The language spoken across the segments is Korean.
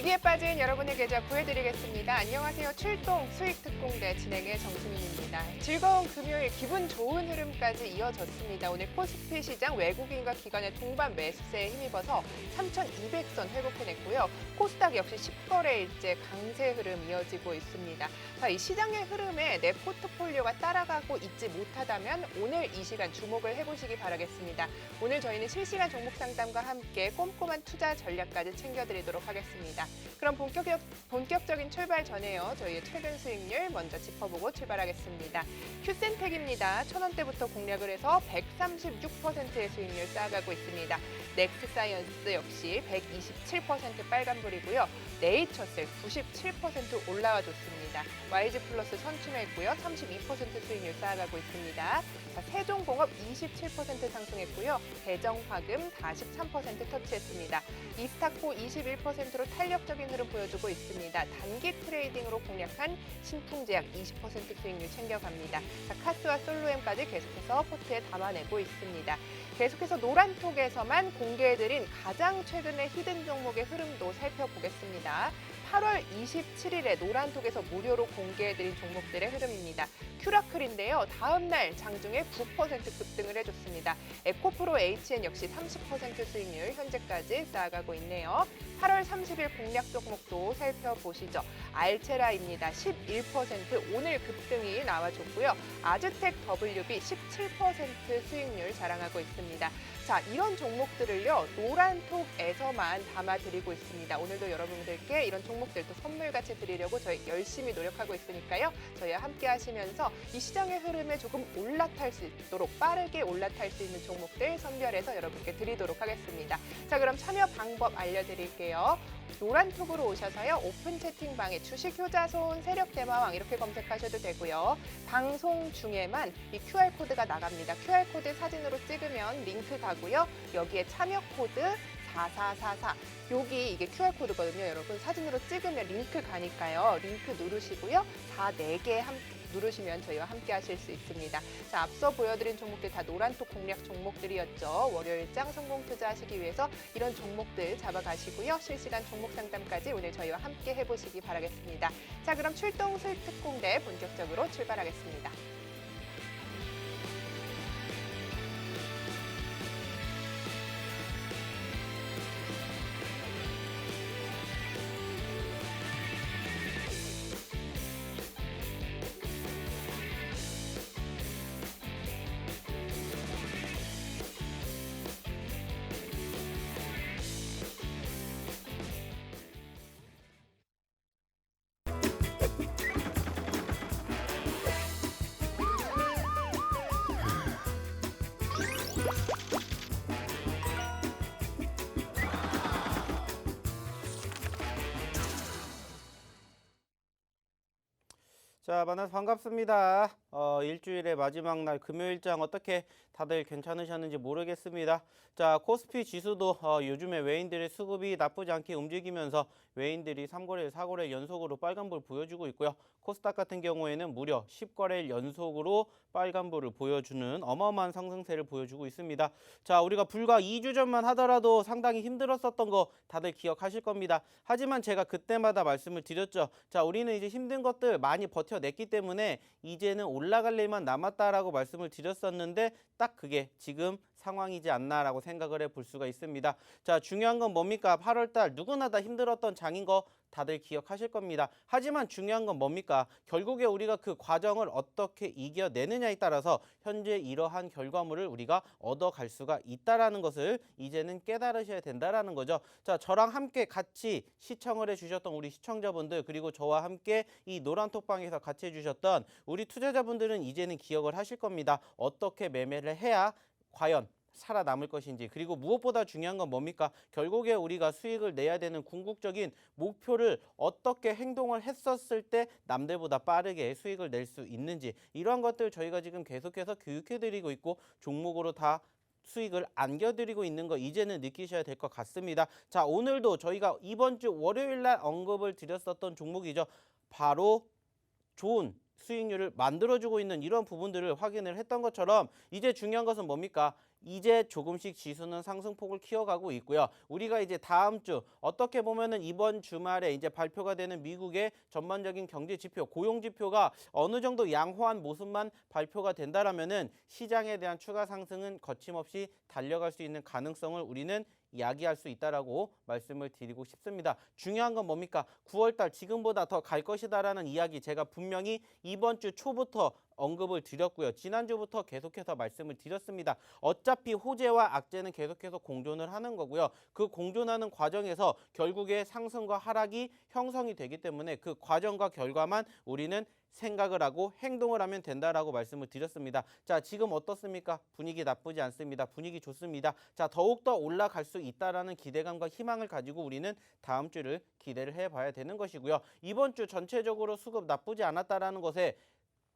위기에 빠진 여러분의 계좌 구해드리겠습니다. 안녕하세요. 출동 수익특공대 진행의 정수민입니다. 즐거운 금요일 기분 좋은 흐름까지 이어졌습니다. 오늘 코스피 시장 외국인과 기관의 동반 매수세에 힘입어서 3,200선 회복해냈고요. 코스닥 역시 10거래일째 강세 흐름 이어지고 있습니다. 자, 이 시장의 흐름에 내 포트폴리오가 따라가고 있지 못하다면 오늘 이 시간 주목을 해보시기 바라겠습니다. 오늘 저희는 실시간 종목 상담과 함께 꼼꼼한 투자 전략까지 챙겨드리도록 하겠습니다. 그럼 본격적인 출발 전에요. 저희의 최근 수익률 먼저 짚어보고 출발하겠습니다. 큐센텍입니다. 1,000원대부터 공략을 해서 136%의 수익률 쌓아가고 있습니다. 넥스사이언스 역시 127% 빨간불이고요. 네이처셀 97% 올라와 줬습니다. YG플러스 선취했고요. 32% 수익률 쌓아가고 있습니다. 자, 세종공업 27% 상승했고요. 대정화금 43% 터치했습니다. 이스타코 21%로 탄력적인 흐름 보여주고 있습니다. 단기 트레이딩으로 공략한 신풍제약 20% 수익률 챙겨갑니다. 자, 카스와 솔로엠까지 계속해서 포트에 담아내고 있습니다. 계속해서 노란톡에서만 공개해드린 가장 최근의 히든 종목의 흐름도 살펴보겠습니다. 8월 27일에 노란톡에서 무료로 공개해드린 종목들의 흐름입니다. 큐라클인데요. 다음 날 장중에 9% 급등을 해줬습니다. 에코프로 HN 역시 30% 수익률 현재까지 쌓아가고 있네요. 8월 30일 공략 종목도 살펴보시죠. 알체라입니다. 11% 오늘 급등이 나와줬고요. 아즈텍 WB 17% 수익률 자랑하고 있습니다. 자, 이런 종목들을요. 노란톡에서만 담아드리고 있습니다. 오늘도 여러분들께 이런 종목들도 선물같이 드리려고 저희 열심히 노력하고 있으니까요. 저희와 함께 하시면서 이 시장의 흐름에 조금 올라탈 수 있도록 빠르게 올라탈 수 있는 종목들 선별해서 여러분께 드리도록 하겠습니다. 자, 그럼 참여 방법 알려드릴게요. 노란톡으로 오셔서요. 오픈 채팅방에 주식 효자손 세력 대마왕 이렇게 검색하셔도 되고요. 방송 중에만 이 QR코드가 나갑니다. QR코드 사진으로 찍으면 링크 가고요. 여기에 참여 코드 4444 여기 이게 QR코드거든요. 여러분 사진으로 찍으면 링크 가니까요. 링크 누르시고요. 4개 누르시면 저희와 함께 하실 수 있습니다. 자, 앞서 보여드린 종목들 다 노란톡 공략 종목들이었죠. 월요일장 성공 투자하시기 위해서 이런 종목들 잡아가시고요. 실시간 종목 상담까지 오늘 저희와 함께 해보시기 바라겠습니다. 자, 그럼 출동 수익특공대 본격적으로 출발하겠습니다. 자, 만나서 반갑습니다. 일주일의 마지막 날 금요일장 어떻게 다들 괜찮으셨는지 모르겠습니다. 자, 코스피 지수도 요즘에 외인들의 수급이 나쁘지 않게 움직이면서 외인들이 3거래일, 4거래일 연속으로 빨간불 보여주고 있고요. 코스닥 같은 경우에는 무려 10거래일 연속으로 빨간불을 보여주는 어마어마한 상승세를 보여주고 있습니다. 자, 우리가 불과 2주 전만 하더라도 상당히 힘들었었던 거 다들 기억하실 겁니다. 하지만 제가 그때마다 말씀을 드렸죠. 자, 우리는 이제 힘든 것들 많이 버텨냈기 때문에 이제는 올라갈 일만 남았다라고 말씀을 드렸었는데 딱 그게 지금 상황이지 않나라고 생각을 해볼 수가 있습니다. 자, 중요한 건 뭡니까? 8월달 누구나 다 힘들었던 장인 거 다들 기억하실 겁니다. 하지만 중요한 건 뭡니까? 결국에 우리가 그 과정을 어떻게 이겨내느냐에 따라서 현재 이러한 결과물을 우리가 얻어갈 수가 있다라는 것을 이제는 깨달으셔야 된다라는 거죠. 자, 저랑 함께 같이 시청을 해주셨던 우리 시청자분들 그리고 저와 함께 이 노란톡방에서 같이 해주셨던 우리 투자자분들은 이제는 기억을 하실 겁니다. 어떻게 매매를 해야 과연 살아남을 것인지 그리고 무엇보다 중요한 건 뭡니까? 결국에 우리가 수익을 내야 되는 궁극적인 목표를 어떻게 행동을 했었을 때 남들보다 빠르게 수익을 낼 수 있는지 이러한 것들 저희가 지금 계속해서 교육해드리고 있고 종목으로 다 수익을 안겨드리고 있는 거 이제는 느끼셔야 될 것 같습니다. 자, 오늘도 저희가 이번 주 월요일 날 언급을 드렸었던 종목이죠. 바로 좋은 수익률을 만들어주고 있는 이런 부분들을 확인을 했던 것처럼 이제 중요한 것은 뭡니까? 이제 조금씩 지수는 상승폭을 키워가고 있고요. 우리가 이제 다음 주 어떻게 보면은 이번 주말에 이제 발표가 되는 미국의 전반적인 경제 지표, 고용 지표가 어느 정도 양호한 모습만 발표가 된다라면은 시장에 대한 추가 상승은 거침없이 달려갈 수 있는 가능성을 우리는 이야기할 수 있다라고 말씀을 드리고 싶습니다. 중요한 건 뭡니까? 9월달 지금보다 더 갈 것이다라는 이야기 제가 분명히 이번 주 초부터 언급을 드렸고요. 지난주부터 계속해서 말씀을 드렸습니다. 어차피 호재와 악재는 계속해서 공존을 하는 거고요. 그 공존하는 과정에서 결국에 상승과 하락이 형성이 되기 때문에 그 과정과 결과만 우리는 생각을 하고 행동을 하면 된다라고 말씀을 드렸습니다. 자, 지금 어떻습니까? 분위기 나쁘지 않습니다. 분위기 좋습니다. 자, 더욱더 올라갈 수 있다라는 기대감과 희망을 가지고 우리는 다음 주를 기대를 해봐야 되는 것이고요. 이번 주 전체적으로 수급 나쁘지 않았다라는 것에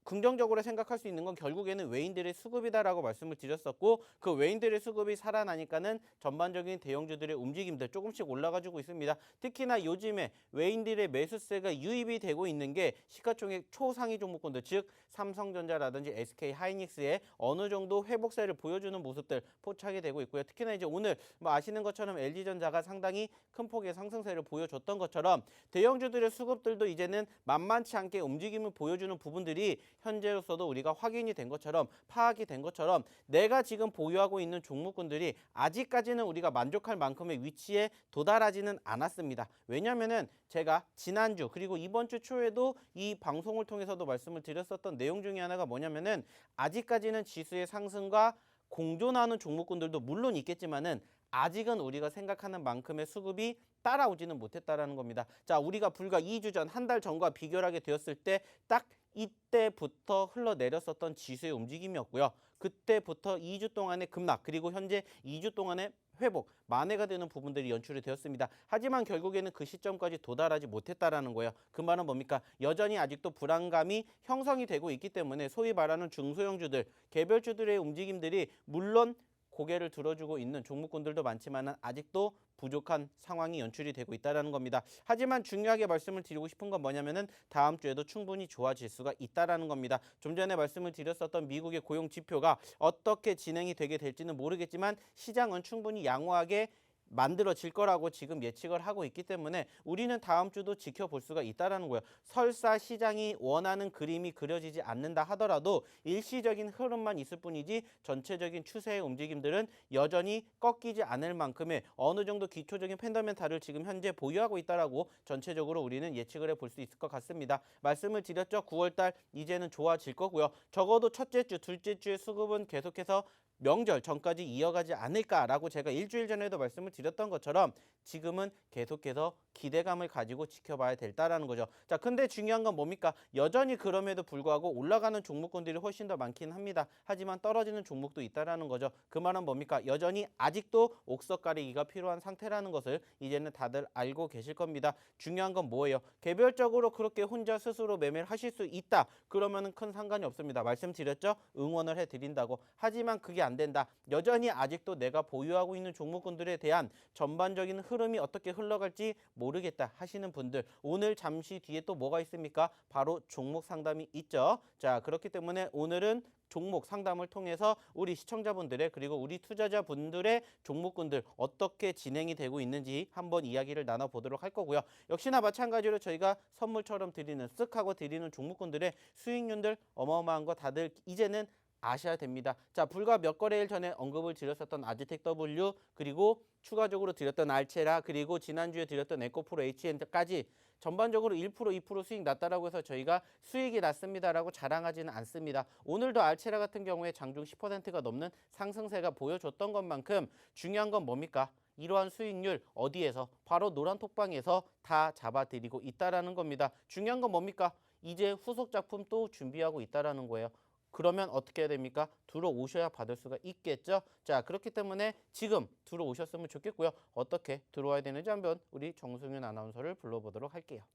긍정적으로 생각할 수 있는 건 결국에는 외인들의 수급이다라고 말씀을 드렸었고 그 외인들의 수급이 살아나니까는 전반적인 대형주들의 움직임들 조금씩 올라가지고 있습니다. 특히나 요즘에 외인들의 매수세가 유입이 되고 있는 게 시가총액 초상위 종목군들 즉 삼성전자라든지 SK하이닉스의 어느 정도 회복세를 보여주는 모습들 포착이 되고 있고요. 특히나 이제 오늘 뭐 아시는 것처럼 LG전자가 상당히 큰 폭의 상승세를 보여줬던 것처럼 대형주들의 수급들도 이제는 만만치 않게 움직임을 보여주는 부분들이 현재로서도 우리가 확인이 된 것처럼 파악이 된 것처럼 내가 지금 보유하고 있는 종목군들이 아직까지는 우리가 만족할 만큼의 위치에 도달하지는 않았습니다. 왜냐하면은 제가 지난주 그리고 이번 주 초에도 이 방송을 통해서도 말씀을 드렸었던 내용 중에 하나가 뭐냐면은 아직까지는 지수의 상승과 공존하는 종목군들도 물론 있겠지만은 아직은 우리가 생각하는 만큼의 수급이 따라오지는 못했다라는 겁니다. 자, 우리가 불과 2주 전, 한 달 전과 비교하게 되었을 때 딱 이때부터 흘러내렸었던 지수의 움직임이었고요. 그때부터 2주 동안의 급락 그리고 현재 2주 동안의 회복, 만회가 되는 부분들이 연출이 되었습니다. 하지만 결국에는 그 시점까지 도달하지 못했다라는 거예요. 그 말은 뭡니까? 여전히 아직도 불안감이 형성이 되고 있기 때문에 소위 말하는 중소형주들, 개별주들의 움직임들이 물론 고개를 들어주고 있는 종목군들도 많지만 아직도 부족한 상황이 연출이 되고 있다는 겁니다. 하지만 중요하게 말씀을 드리고 싶은 건 뭐냐면은 다음 주에도 충분히 좋아질 수가 있다는 겁니다. 좀 전에 말씀을 드렸었던 미국의 고용 지표가 어떻게 진행이 되게 될지는 모르겠지만 시장은 충분히 양호하게 만들어질 거라고 지금 예측을 하고 있기 때문에 우리는 다음 주도 지켜볼 수가 있다는 거예요. 설사 시장이 원하는 그림이 그려지지 않는다 하더라도 일시적인 흐름만 있을 뿐이지 전체적인 추세의 움직임들은 여전히 꺾이지 않을 만큼의 어느 정도 기초적인 펀더멘탈을 지금 현재 보유하고 있다라고 전체적으로 우리는 예측을 해볼 수 있을 것 같습니다. 말씀을 드렸죠. 9월달 이제는 좋아질 거고요. 적어도 첫째 주, 둘째 주의 수급은 계속해서 명절 전까지 이어가지 않을까라고 제가 일주일 전에도 말씀을 드렸던 것처럼 지금은 계속해서 기대감을 가지고 지켜봐야 된다라는 거죠. 자, 근데 중요한 건 뭡니까? 여전히 그럼에도 불구하고 올라가는 종목군들이 훨씬 더 많긴 합니다. 하지만 떨어지는 종목도 있다라는 거죠. 그 말은 뭡니까? 여전히 아직도 옥석 가리기가 필요한 상태라는 것을 이제는 다들 알고 계실 겁니다. 중요한 건 뭐예요? 개별적으로 그렇게 혼자 스스로 매매를 하실 수 있다. 그러면은 큰 상관이 없습니다. 말씀드렸죠? 응원을 해드린다고. 하지만 그게 안 된다. 여전히 아직도 내가 보유하고 있는 종목군들에 대한 전반적인 흐름이 어떻게 흘러갈지 모르겠다 하시는 분들 오늘 잠시 뒤에 또 뭐가 있습니까? 바로 종목 상담이 있죠. 자, 그렇기 때문에 오늘은 종목 상담을 통해서 우리 시청자분들의 그리고 우리 투자자분들의 종목군들 어떻게 진행이 되고 있는지 한번 이야기를 나눠보도록 할 거고요. 역시나 마찬가지로 저희가 선물처럼 드리는 쓱 하고 드리는 종목군들의 수익률들 어마어마한 거 다들 이제는 아셔야 됩니다. 자, 불과 몇 거래일 전에 언급을 드렸었던 아즈텍 W 그리고 추가적으로 드렸던 알체라 그리고 지난주에 드렸던 에코프로 HN까지 전반적으로 1% 2% 수익 났다라고 해서 저희가 수익이 났습니다라고 자랑하지는 않습니다. 오늘도 알체라 같은 경우에 장중 10%가 넘는 상승세가 보여줬던 것만큼 중요한 건 뭡니까? 이러한 수익률 어디에서? 바로 노란톡방에서 다 잡아드리고 있다라는 겁니다. 중요한 건 뭡니까? 이제 후속 작품 또 준비하고 있다라는 거예요. 그러면 어떻게 해야 됩니까? 들어오셔야 받을 수가 있겠죠. 자, 그렇기 때문에 지금 들어오셨으면 좋겠고요. 어떻게 들어와야 되는지 한번 우리 정승윤 아나운서를 불러보도록 할게요.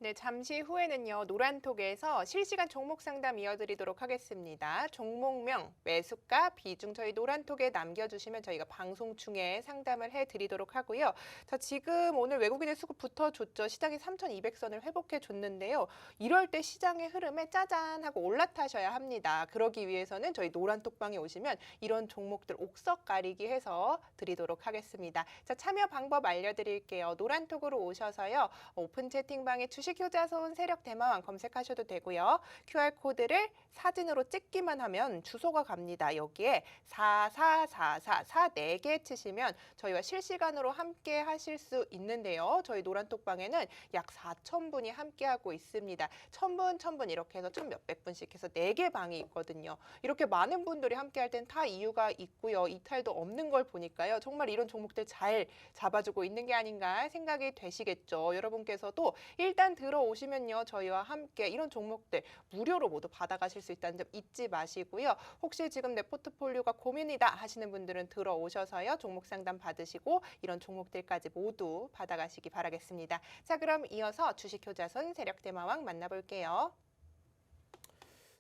네, 잠시 후에는요, 노란톡에서 실시간 종목 상담 이어드리도록 하겠습니다. 종목명, 매수가, 비중 저희 노란톡에 남겨주시면 저희가 방송 중에 상담을 해드리도록 하고요. 자, 지금 오늘 외국인의 수급 붙어줬죠. 시장이 3,200선을 회복해줬는데요. 이럴 때 시장의 흐름에 짜잔 하고 올라타셔야 합니다. 그러기 위해서는 저희 노란톡방에 오시면 이런 종목들 옥석 가리기 해서 드리도록 하겠습니다. 자, 참여 방법 알려드릴게요. 노란톡으로 오셔서요, 오픈 채팅방에 주식 효자손 세력 대마왕 검색하셔도 되고요. QR코드를 사진으로 찍기만 하면 주소가 갑니다. 여기에 44444 4개 치시면 저희와 실시간으로 함께 하실 수 있는데요. 저희 노란톡방에는 약 4,000분이 함께하고 있습니다. 1,000분 이렇게 해서 1,몇백 분씩 해서 4개 방이 있거든요. 이렇게 많은 분들이 함께할 땐 다 이유가 있고요. 이탈도 없는 걸 보니까요. 정말 이런 종목들 잘 잡아주고 있는 게 아닌가 생각이 되시겠죠. 여러분께서도 일단 들어오시면요, 저희와 함께 이런 종목들 무료로 모두 받아가실 수 있다는 점 잊지 마시고요. 혹시 지금 내 포트폴리오가 고민이다 하시는 분들은 들어오셔서요, 종목 상담 받으시고 이런 종목들까지 모두 받아가시기 바라겠습니다. 자, 그럼 이어서 주식효자손 세력대마왕 만나볼게요.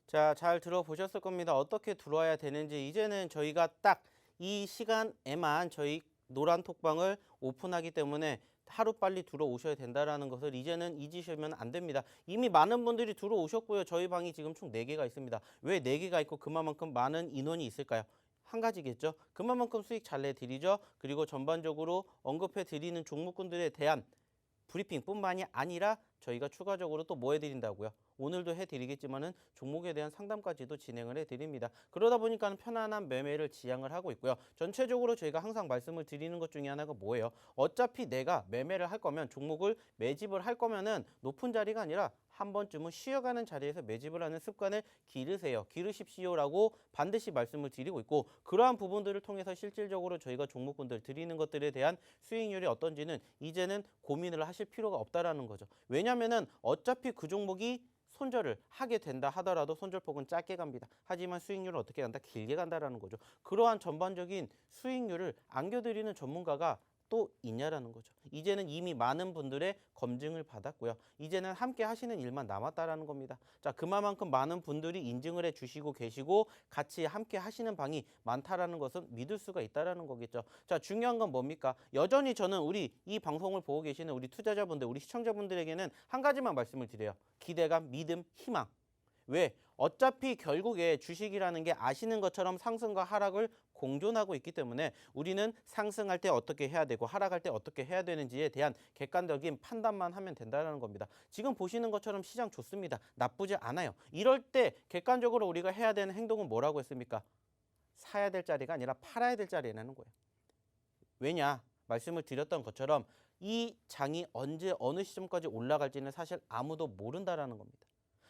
자, 잘 들어보셨을 겁니다. 어떻게 들어와야 되는지 이제는 저희가 딱 이 시간에만 저희 노란 톡방을 오픈하기 때문에 하루빨리 들어오셔야 된다는 것을 이제는 잊으시면 안 됩니다. 이미 많은 분들이 들어오셨고요. 저희 방이 지금 총 4개가 있습니다. 왜 4개가 있고 그만큼 많은 인원이 있을까요? 한 가지겠죠. 그만큼 수익 잘 내드리죠. 그리고 전반적으로 언급해 드리는 종목군들에 대한 브리핑뿐만이 아니라 저희가 추가적으로 또 뭐 해드린다고요? 오늘도 해드리겠지만은 종목에 대한 상담까지도 진행을 해드립니다. 그러다 보니까 편안한 매매를 지향을 하고 있고요. 전체적으로 저희가 항상 말씀을 드리는 것 중에 하나가 뭐예요? 어차피 내가 매매를 할 거면 종목을 매집을 할 거면은 높은 자리가 아니라 한 번쯤은 쉬어가는 자리에서 매집을 하는 습관을 기르십시오라고 반드시 말씀을 드리고 있고, 그러한 부분들을 통해서 실질적으로 저희가 종목군들 드리는 것들에 대한 수익률이 어떤지는 이제는 고민을 하실 필요가 없다라는 거죠. 왜냐면은 어차피 그 종목이 손절을 하게 된다 하더라도 손절폭은 짧게 갑니다. 하지만 수익률은 어떻게 간다? 길게 간다라는 거죠. 그러한 전반적인 수익률을 안겨드리는 전문가가 또 있냐라는 거죠. 이제는 이미 많은 분들의 검증을 받았고요. 이제는 함께 하시는 일만 남았다라는 겁니다. 자, 그만큼 많은 분들이 인증을 해주시고 계시고 같이 함께 하시는 방이 많다라는 것은 믿을 수가 있다라는 거겠죠. 자, 중요한 건 뭡니까? 여전히 저는 우리 이 방송을 보고 계시는 우리 투자자분들, 우리 시청자분들에게는 한 가지만 말씀을 드려요. 기대감, 믿음, 희망. 왜? 어차피 결국에 주식이라는 게 아시는 것처럼 상승과 하락을 공존하고 있기 때문에 우리는 상승할 때 어떻게 해야 되고 하락할 때 어떻게 해야 되는지에 대한 객관적인 판단만 하면 된다는 겁니다. 지금 보시는 것처럼 시장 좋습니다. 나쁘지 않아요. 이럴 때 객관적으로 우리가 해야 되는 행동은 뭐라고 했습니까? 사야 될 자리가 아니라 팔아야 될 자리라는 거예요. 왜냐? 말씀을 드렸던 것처럼 이 장이 언제 어느 시점까지 올라갈지는 사실 아무도 모른다라는 겁니다.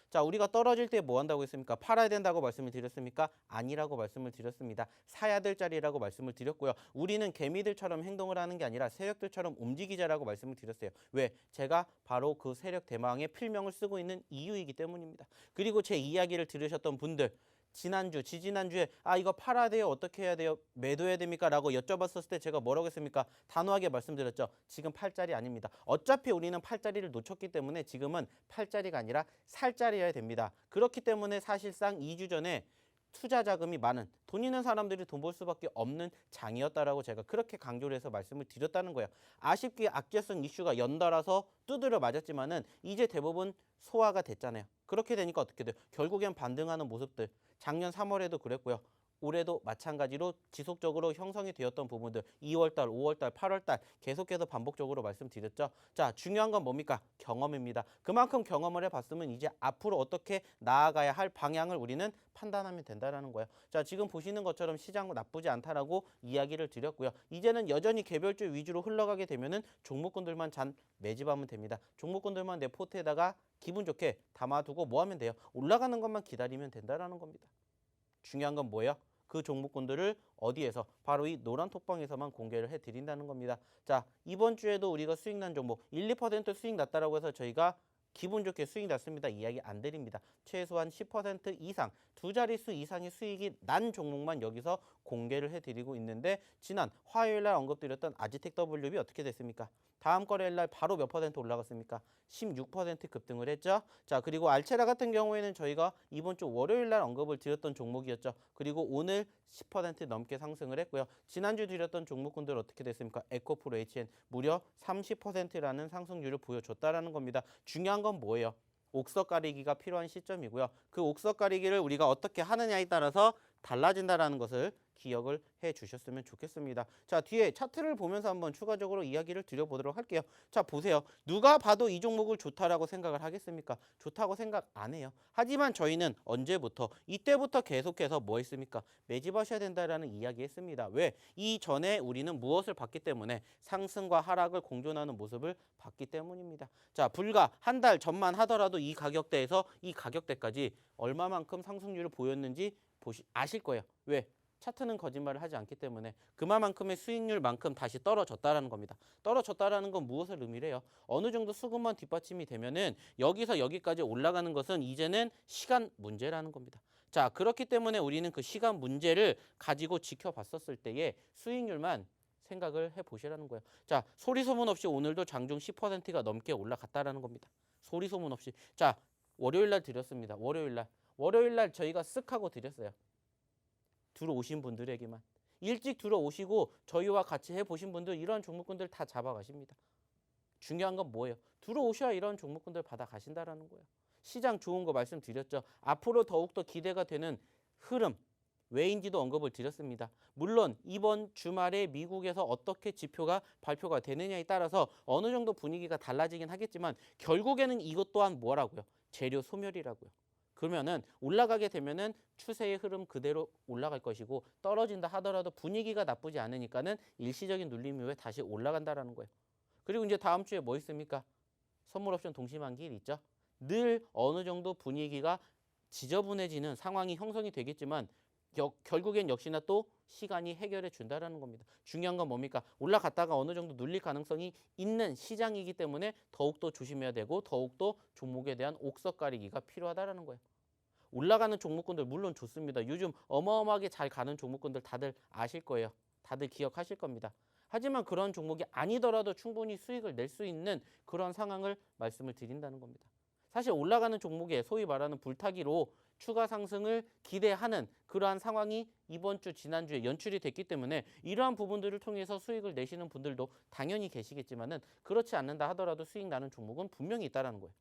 자, 우리가 떨어질 때 뭐 한다고 했습니까? 팔아야 된다고 말씀을 드렸습니까? 아니라고 말씀을 드렸습니다. 사야 될 자리라고 말씀을 드렸고요. 우리는 개미들처럼 행동을 하는 게 아니라 세력들처럼 움직이자라고 말씀을 드렸어요. 왜? 제가 바로 그 세력 대망의 필명을 쓰고 있는 이유이기 때문입니다. 그리고 제 이야기를 들으셨던 분들, 지난주, 지지난주에 이거 팔아야 돼요. 어떻게 해야 돼요? 매도해야 됩니까? 라고 여쭤봤었을 때 제가 뭐라고 했습니까? 단호하게 말씀드렸죠. 지금 팔 자리 아닙니다. 어차피 우리는 팔 자리를 놓쳤기 때문에 지금은 팔 자리가 아니라 살 자리여야 됩니다. 그렇기 때문에 사실상 2주 전에 투자 자금이 많은, 돈 있는 사람들이 돈 벌 수밖에 없는 장이었다라고 제가 그렇게 강조를 해서 말씀을 드렸다는 거예요. 아쉽게 악재성 이슈가 연달아서 두드려 맞았지만은 이제 대부분 소화가 됐잖아요. 그렇게 되니까 어떻게 돼요? 결국엔 반등하는 모습들. 작년 3월에도 그랬고요. 올해도 마찬가지로 지속적으로 형성이 되었던 부분들 2월달, 5월달, 8월달 계속해서 반복적으로 말씀드렸죠. 자, 중요한 건 뭡니까? 경험입니다. 그만큼 경험을 해봤으면 이제 앞으로 어떻게 나아가야 할 방향을 우리는 판단하면 된다는 거예요. 자, 지금 보시는 것처럼 시장 나쁘지 않다라고 이야기를 드렸고요. 이제는 여전히 개별주 위주로 흘러가게 되면은 종목군들만 잔 매집하면 됩니다. 종목군들만 내 포트에다가 기분 좋게 담아두고 뭐 하면 돼요? 올라가는 것만 기다리면 된다는 겁니다. 중요한 건 뭐예요? 그 종목군들을 어디에서? 바로 이 노란 톡방에서만 공개를 해드린다는 겁니다. 자, 이번 주에도 우리가 수익 난 종목 1, 2% 수익 났다라고 해서 저희가 기분 좋게 수익 났습니다. 이야기 안 드립니다. 최소한 10% 이상, 두 자릿수 이상의 수익이 난 종목만 여기서 공개를 해드리고 있는데 지난 화요일 날 언급드렸던 아지텍 WB 어떻게 됐습니까? 다음 거래일 날 바로 몇 퍼센트 올라갔습니까? 16% 급등을 했죠. 자, 그리고 알체라 같은 경우에는 저희가 이번 주 월요일 날 언급을 드렸던 종목이었죠. 그리고 오늘 10% 넘게 상승을 했고요. 지난주 드렸던 종목군들 어떻게 됐습니까? 에코프로 HN 무려 30%라는 상승률을 보여줬다라는 겁니다. 중요한 건 뭐예요? 옥석 가리기가 필요한 시점이고요. 그 옥석 가리기를 우리가 어떻게 하느냐에 따라서 달라진다라는 것을 기억을 해 주셨으면 좋겠습니다. 자, 뒤에 차트를 보면서 한번 추가적으로 이야기를 드려보도록 할게요. 자, 보세요. 누가 봐도 이 종목을 좋다라고 생각을 하겠습니까? 좋다고 생각 안 해요. 하지만 저희는 언제부터? 이때부터 계속해서 뭐 했습니까? 매집하셔야 된다라는 이야기 했습니다. 왜? 이전에 우리는 무엇을 봤기 때문에 상승과 하락을 공존하는 모습을 봤기 때문입니다. 자, 불과 한 달 전만 하더라도 이 가격대에서 이 가격대까지 얼마만큼 상승률을 보였는지 아실 거예요. 왜? 차트는 거짓말을 하지 않기 때문에 그만큼의 수익률만큼 다시 떨어졌다라는 겁니다. 떨어졌다라는 건 무엇을 의미해요? 어느 정도 수급만 뒷받침이 되면은 여기서 여기까지 올라가는 것은 이제는 시간 문제라는 겁니다. 자, 그렇기 때문에 우리는 그 시간 문제를 가지고 지켜봤었을 때의 수익률만 생각을 해보시라는 거예요. 자, 소리 소문 없이 오늘도 장중 10%가 넘게 올라갔다라는 겁니다. 소리 소문 없이. 자, 월요일 날 드렸습니다. 월요일 날 저희가 쓱 하고 드렸어요. 들어오신 분들에게만. 일찍 들어오시고 저희와 같이 해보신 분들 이런 종목군들 다 잡아가십니다. 중요한 건 뭐예요? 들어오셔야 이런 종목군들 받아가신다라는 거예요. 시장 좋은 거 말씀드렸죠. 앞으로 더욱더 기대가 되는 흐름 왜인지도 언급을 드렸습니다. 물론 이번 주말에 미국에서 어떻게 지표가 발표가 되느냐에 따라서 어느 정도 분위기가 달라지긴 하겠지만 결국에는 이것 또한 뭐라고요? 재료 소멸이라고요. 그러면은 올라가게 되면은 추세의 흐름 그대로 올라갈 것이고 떨어진다 하더라도 분위기가 나쁘지 않으니까는 일시적인 눌림 이후에 다시 올라간다라는 거예요. 그리고 이제 다음 주에 뭐 있습니까? 선물 옵션 동시만기일 있죠. 늘 어느 정도 분위기가 지저분해지는 상황이 형성이 되겠지만 결국엔 역시나 또 시간이 해결해 준다라는 겁니다. 중요한 건 뭡니까? 올라갔다가 어느 정도 눌릴 가능성이 있는 시장이기 때문에 더욱더 조심해야 되고 더욱더 종목에 대한 옥석 가리기가 필요하다라는 거예요. 올라가는 종목군들 물론 좋습니다. 요즘 어마어마하게 잘 가는 종목군들 다들 아실 거예요. 다들 기억하실 겁니다. 하지만 그런 종목이 아니더라도 충분히 수익을 낼 수 있는 그런 상황을 말씀을 드린다는 겁니다. 사실 올라가는 종목에 소위 말하는 불타기로 추가 상승을 기대하는 그러한 상황이 이번 주 지난주에 연출이 됐기 때문에 이러한 부분들을 통해서 수익을 내시는 분들도 당연히 계시겠지만은 그렇지 않는다 하더라도 수익 나는 종목은 분명히 있다라는 거예요.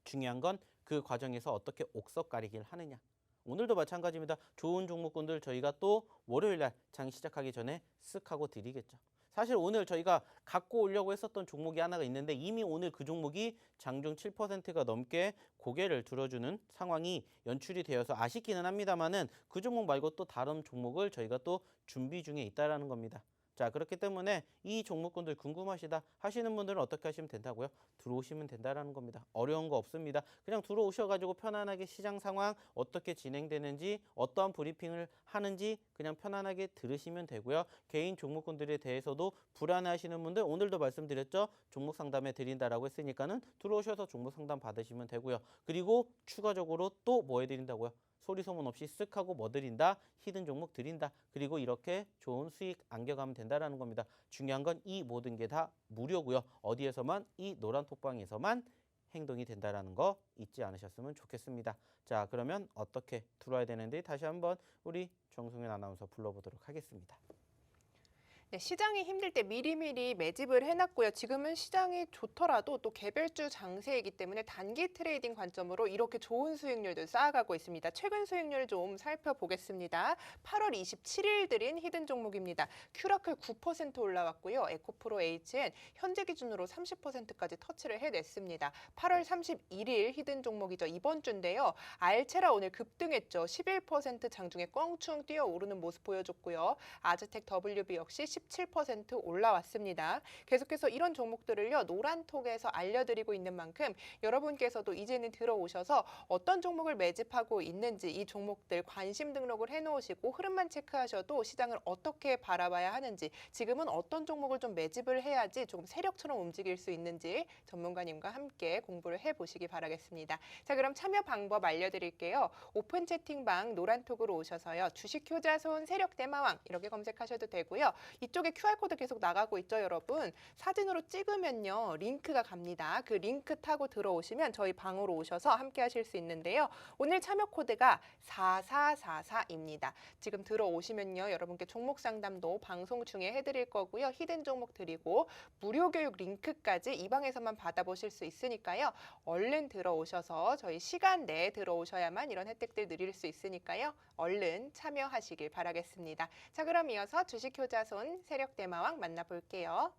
중요한 건 그 과정에서 어떻게 옥석 가리기를 하느냐. 오늘도 마찬가지입니다. 좋은 종목군들 저희가 또 월요일 날 장 시작하기 전에 쓱 하고 드리겠죠. 사실 오늘 저희가 갖고 오려고 했었던 종목이 하나가 있는데 이미 오늘 그 종목이 장중 7%가 넘게 고개를 들어주는 상황이 연출이 되어서 아쉽기는 합니다만은 그 종목 말고 또 다른 종목을 저희가 또 준비 중에 있다라는 겁니다. 자, 그렇기 때문에 이 종목군들 궁금하시다 하시는 분들은 어떻게 하시면 된다고요? 들어오시면 된다라는 겁니다. 어려운 거 없습니다. 그냥 들어오셔가지고 편안하게 시장 상황 어떻게 진행되는지 어떠한 브리핑을 하는지 그냥 편안하게 들으시면 되고요. 개인 종목군들에 대해서도 불안해하시는 분들 오늘도 말씀드렸죠. 종목 상담해 드린다라고 했으니까는 들어오셔서 종목 상담 받으시면 되고요. 그리고 추가적으로 또 뭐 해드린다고요? 소리 소문 없이 쓱 하고 뭐 드린다? 히든 종목 드린다. 그리고 이렇게 좋은 수익 안겨가면 된다라는 겁니다. 중요한 건 이 모든 게 다 무료고요. 어디에서만? 이 노란 톡방에서만 행동이 된다라는 거 잊지 않으셨으면 좋겠습니다. 자, 그러면 어떻게 들어와야 되는지 다시 한번 우리 정승현 아나운서 불러보도록 하겠습니다. 네, 시장이 힘들 때 미리미리 매집을 해놨고요. 지금은 시장이 좋더라도 또 개별주 장세이기 때문에 단기 트레이딩 관점으로 이렇게 좋은 수익률도 쌓아가고 있습니다. 최근 수익률 좀 살펴보겠습니다. 8월 27일 드린 히든 종목입니다. 큐라클 9% 올라왔고요. 에코프로 HN 현재 기준으로 30%까지 터치를 해냈습니다. 8월 31일 히든 종목이죠. 이번 주인데요. 알체라 오늘 급등했죠. 11% 장중에 껑충 뛰어오르는 모습 보여줬고요. 아즈텍 WB 역시 17% 올라왔습니다. 계속해서 이런 종목들을요, 노란톡에서 알려드리고 있는 만큼 여러분께서도 이제는 들어오셔서 어떤 종목을 매집하고 있는지 이 종목들 관심 등록을 해놓으시고 흐름만 체크하셔도 시장을 어떻게 바라봐야 하는지, 지금은 어떤 종목을 좀 매집을 해야지 조금 세력처럼 움직일 수 있는지 전문가님과 함께 공부를 해보시기 바라겠습니다. 자, 그럼 참여 방법 알려드릴게요. 오픈 채팅방 노란톡으로 오셔서요. 주식 효자손 세력 대마왕 이렇게 검색하셔도 되고요. 이쪽에 QR코드 계속 나가고 있죠, 여러분. 사진으로 찍으면요, 링크가 갑니다. 그 링크 타고 들어오시면 저희 방으로 오셔서 함께 하실 수 있는데요. 오늘 참여 코드가 4444입니다. 지금 들어오시면요, 여러분께 종목 상담도 방송 중에 해드릴 거고요. 히든 종목 드리고 무료 교육 링크까지 이 방에서만 받아보실 수 있으니까요. 얼른 들어오셔서 저희 시간 내에 들어오셔야만 이런 혜택들 누릴 수 있으니까요. 얼른 참여하시길 바라겠습니다. 자, 그럼 이어서 주식효자손 세력대마왕 만나볼게요.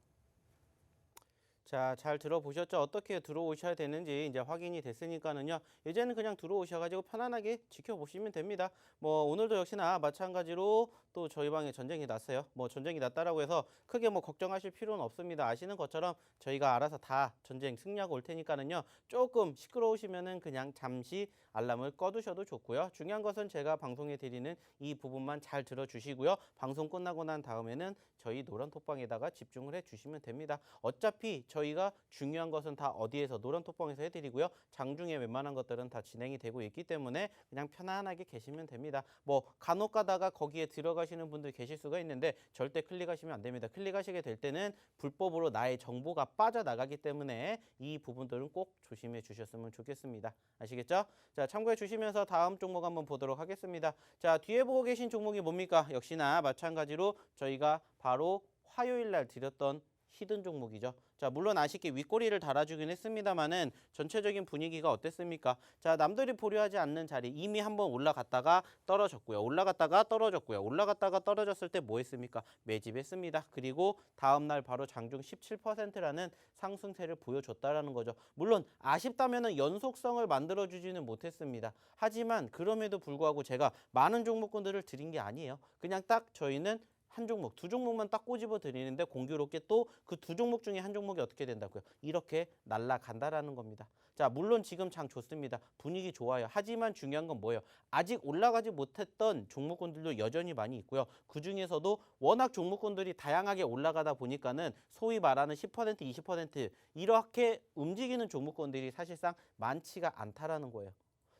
자, 잘 들어보셨죠? 어떻게 들어오셔야 되는지 이제 확인이 됐으니까는요. 이제는 그냥 들어오셔가지고 편안하게 지켜보시면 됩니다. 뭐 오늘도 역시나 마찬가지로 또 저희 방에 전쟁이 났어요. 뭐 전쟁이 났다라고 해서 크게 뭐 걱정하실 필요는 없습니다. 아시는 것처럼 저희가 알아서 다 전쟁 승리하고 올 테니까는요. 조금 시끄러우시면은 그냥 잠시 알람을 꺼두셔도 좋고요. 중요한 것은 제가 방송에 드리는 이 부분만 잘 들어주시고요. 방송 끝나고 난 다음에는 저희 노란 톡방에다가 집중을 해주시면 됩니다. 어차피 저희가 중요한 것은 다 어디에서 노란 톡방에서 해드리고요. 장중에 웬만한 것들은 다 진행이 되고 있기 때문에 그냥 편안하게 계시면 됩니다. 뭐 간혹 가다가 거기에 들어가시는 분들 계실 수가 있는데 절대 클릭하시면 안 됩니다. 클릭하시게 될 때는 불법으로 나의 정보가 빠져나가기 때문에 이 부분들은 꼭 조심해 주셨으면 좋겠습니다. 아시겠죠? 자, 참고해 주시면서 다음 종목 한번 보도록 하겠습니다. 자, 뒤에 보고 계신 종목이 뭡니까? 역시나 마찬가지로 저희가 바로 화요일 날 드렸던 히든 종목이죠. 자, 물론 아쉽게 윗꼬리를 달아주긴 했습니다만은 전체적인 분위기가 어땠습니까? 자, 남들이 보려하지 않는 자리 이미 한번 올라갔다가 떨어졌고요. 올라갔다가 떨어졌고요. 올라갔다가 떨어졌을 때 뭐 했습니까? 매집했습니다. 그리고 다음날 바로 장중 17%라는 상승세를 보여줬다라는 거죠. 물론 아쉽다면은 연속성을 만들어주지는 못했습니다. 하지만 그럼에도 불구하고 제가 많은 종목군들을 드린 게 아니에요. 그냥 딱 저희는 한 종목, 두 종목만 딱 꼬집어 드리는데 공교롭게 또 그 두 종목 중에 한 종목이 어떻게 된다고요? 이렇게 날아간다라는 겁니다. 자, 물론 지금 장 좋습니다. 분위기 좋아요. 하지만 중요한 건 뭐예요? 아직 올라가지 못했던 종목군들도 여전히 많이 있고요. 그중에서도 워낙 종목군들이 다양하게 올라가다 보니까는 소위 말하는 10%, 20% 이렇게 움직이는 종목군들이 사실상 많지가 않다라는 거예요.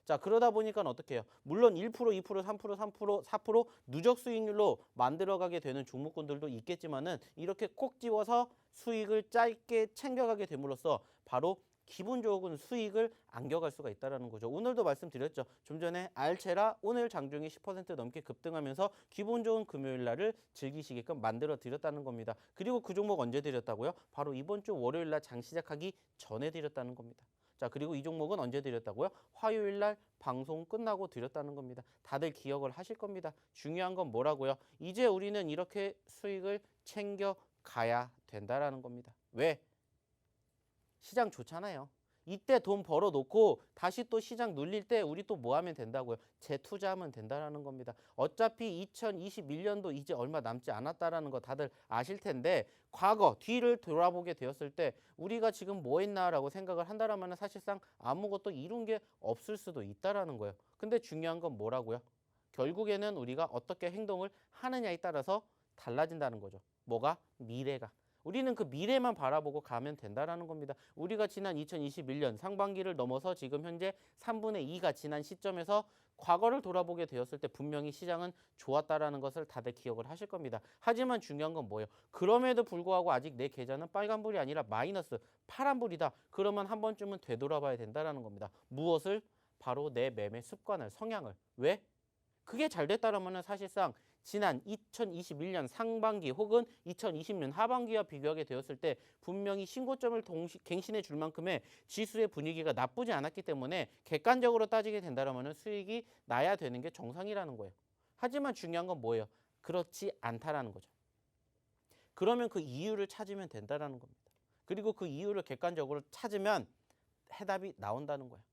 자, 그러다 보니까 어떻게 해요? 물론 1%, 2%, 3%, 3%, 4% 누적 수익률로 만들어가게 되는 종목군들도 있겠지만은 이렇게 콕 집어서 수익을 짧게 챙겨가게 됨으로써 바로 기분 좋은 수익을 안겨갈 수가 있다는 거죠. 오늘도 말씀드렸죠. 좀 전에 알체라 오늘 장중에 10% 넘게 급등하면서 기분 좋은 금요일 날을 즐기시게끔 만들어 드렸다는 겁니다. 그리고 그 종목 언제 드렸다고요? 바로 이번 주 월요일 날 장 시작하기 전에 드렸다는 겁니다. 자, 그리고 이 종목은 언제 드렸다고요? 화요일 날 방송 끝나고 드렸다는 겁니다. 다들 기억을 하실 겁니다. 중요한 건 뭐라고요? 이제 우리는 이렇게 수익을 챙겨 가야 된다라는 겁니다. 왜? 시장 좋잖아요. 이때 돈 벌어놓고 다시 또 시장 눌릴 때 우리 또 뭐 하면 된다고요? 재투자하면 된다라는 겁니다. 어차피 2021년도 이제 얼마 남지 않았다라는 거 다들 아실 텐데 과거 뒤를 돌아보게 되었을 때 우리가 지금 뭐 했나라고 생각을 한다라면 사실상 아무것도 이룬 게 없을 수도 있다라는 거예요. 근데 중요한 건 뭐라고요? 결국에는 우리가 어떻게 행동을 하느냐에 따라서 달라진다는 거죠. 뭐가? 미래가. 우리는 그 미래만 바라보고 가면 된다라는 겁니다. 우리가 지난 2021년 상반기를 넘어서 지금 현재 3분의 2가 지난 시점에서 과거를 돌아보게 되었을 때 분명히 시장은 좋았다라는 것을 다들 기억을 하실 겁니다. 하지만 중요한 건 뭐예요? 그럼에도 불구하고 아직 내 계좌는 빨간불이 아니라 마이너스 파란불이다. 그러면 한 번쯤은 되돌아봐야 된다라는 겁니다. 무엇을? 바로 내 매매 습관을, 성향을. 왜? 그게 잘 됐다라면 사실상 지난 2021년 상반기 혹은 2020년 하반기와 비교하게 되었을 때 분명히 신고점을 갱신해 줄 만큼의 지수의 분위기가 나쁘지 않았기 때문에 객관적으로 따지게 된다면 수익이 나야 되는 게 정상이라는 거예요. 하지만 중요한 건 뭐예요? 그렇지 않다라는 거죠. 그러면 그 이유를 찾으면 된다라는 겁니다. 그리고 그 이유를 객관적으로 찾으면 해답이 나온다는 거예요.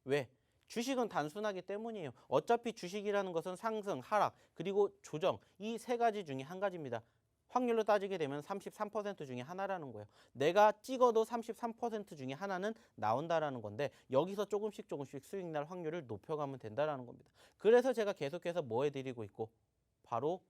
왜? 주식은 단순하기 때문이에요. 어차피 주식이라는 것은 상승, 하락, 그리고 조정 이 세 가지 중에 한 가지입니다. 확률로 따지게 되면 33% 중에 하나라는 거예요. 내가 찍어도 33% 중에 하나는 나온다라는 건데 여기서 조금씩 수익 날 확률을 높여가면 된다라는 겁니다. 그래서 제가 계속해서 뭐 해드리고 있고 바로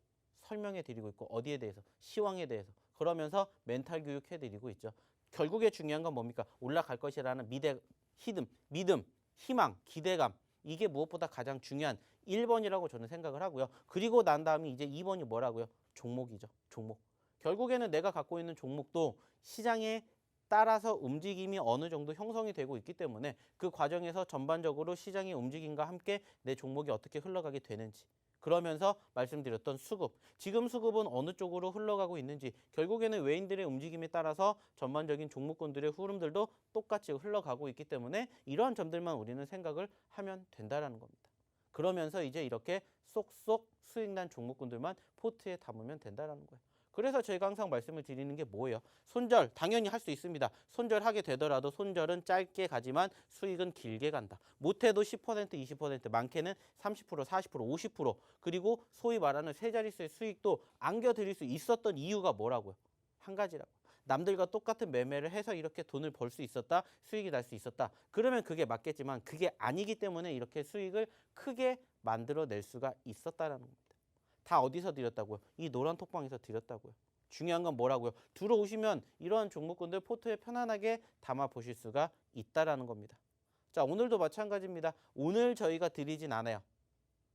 설명해 드리고 있고 어디에 대해서? 시황에 대해서. 그러면서 멘탈 교육 해드리고 있죠. 결국에 중요한 건 뭡니까? 올라갈 것이라는 믿음, 희망, 기대감. 이게 무엇보다 가장 중요한 1번이라고 저는 생각을 하고요. 그리고 난 다음에 이제 2번이 뭐라고요? 종목이죠. 종목. 결국에는 내가 갖고 있는 종목도 시장에 따라서 움직임이 어느 정도 형성이 되고 있기 때문에 그 과정에서 전반적으로 시장의 움직임과 함께 내 종목이 어떻게 흘러가게 되는지 그러면서 말씀드렸던 수급, 지금 수급은 어느 쪽으로 흘러가고 있는지 결국에는 외인들의 움직임에 따라서 전반적인 종목군들의 흐름들도 똑같이 흘러가고 있기 때문에 이러한 점들만 우리는 생각을 하면 된다는 겁니다. 그러면서 이제 이렇게 쏙쏙 수익난 종목군들만 포트에 담으면 된다는 거예요. 그래서 저희가 항상 말씀을 드리는 게 뭐예요? 손절 당연히 할 수 있습니다. 손절하게 되더라도 손절은 짧게 가지만 수익은 길게 간다. 못해도 10%, 20%, 많게는 30%, 40%, 50% 그리고 소위 말하는 세 자릿수의 수익도 안겨드릴 수 있었던 이유가 뭐라고요? 한 가지라고. 남들과 똑같은 매매를 해서 이렇게 돈을 벌 수 있었다, 수익이 날 수 있었다. 그러면 그게 맞겠지만 그게 아니기 때문에 이렇게 수익을 크게 만들어낼 수가 있었다라는 겁니다. 다 어디서 드렸다고요? 이 노란 톡방에서 드렸다고요. 중요한 건 뭐라고요? 들어오시면 이러한 종목군들 포트에 편안하게 담아 보실 수가 있다라는 겁니다. 자, 오늘도 마찬가지입니다. 오늘 저희가 드리진 않아요.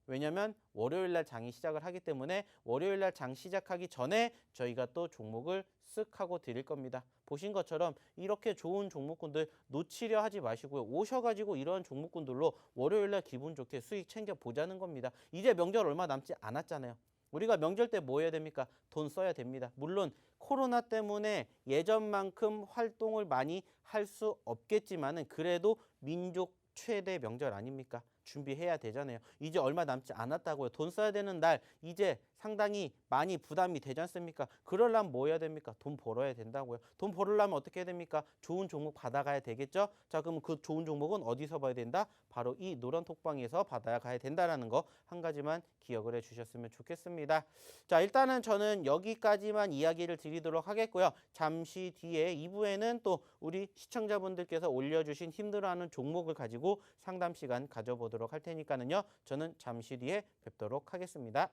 왜냐면 월요일 날 장이 시작을 하기 때문에 월요일 날 장 시작하기 전에 저희가 또 종목을 쓱 하고 드릴 겁니다. 보신 것처럼 이렇게 좋은 종목군들 놓치려 하지 마시고요. 오셔가지고 이러한 종목군들로 월요일 날 기분 좋게 수익 챙겨 보자는 겁니다. 이제 명절 얼마 남지 않았잖아요. 우리가 명절 때 뭐 해야 됩니까? 돈 써야 됩니다. 물론 코로나 때문에 예전만큼 활동을 많이 할 수 없겠지만은 그래도 민족 최대 명절 아닙니까? 준비해야 되잖아요. 이제 얼마 남지 않았다고요. 돈 써야 되는 날 이제 상당히 많이 부담이 되지 않습니까? 그러려면 뭐 해야 됩니까? 돈 벌어야 된다고요. 돈 벌으려면 어떻게 해야 됩니까? 좋은 종목 받아가야 되겠죠? 자, 그럼 그 좋은 종목은 어디서 봐야 된다? 바로 이 노란 톡방에서 받아가야 된다는 거 한 가지만 기억을 해주셨으면 좋겠습니다. 자, 일단은 저는 여기까지만 이야기를 드리도록 하겠고요. 잠시 뒤에 2부에는 또 우리 시청자분들께서 올려주신 힘들어하는 종목을 가지고 상담 시간 가져보도록 할 테니까는요. 저는 잠시 뒤에 뵙도록 하겠습니다.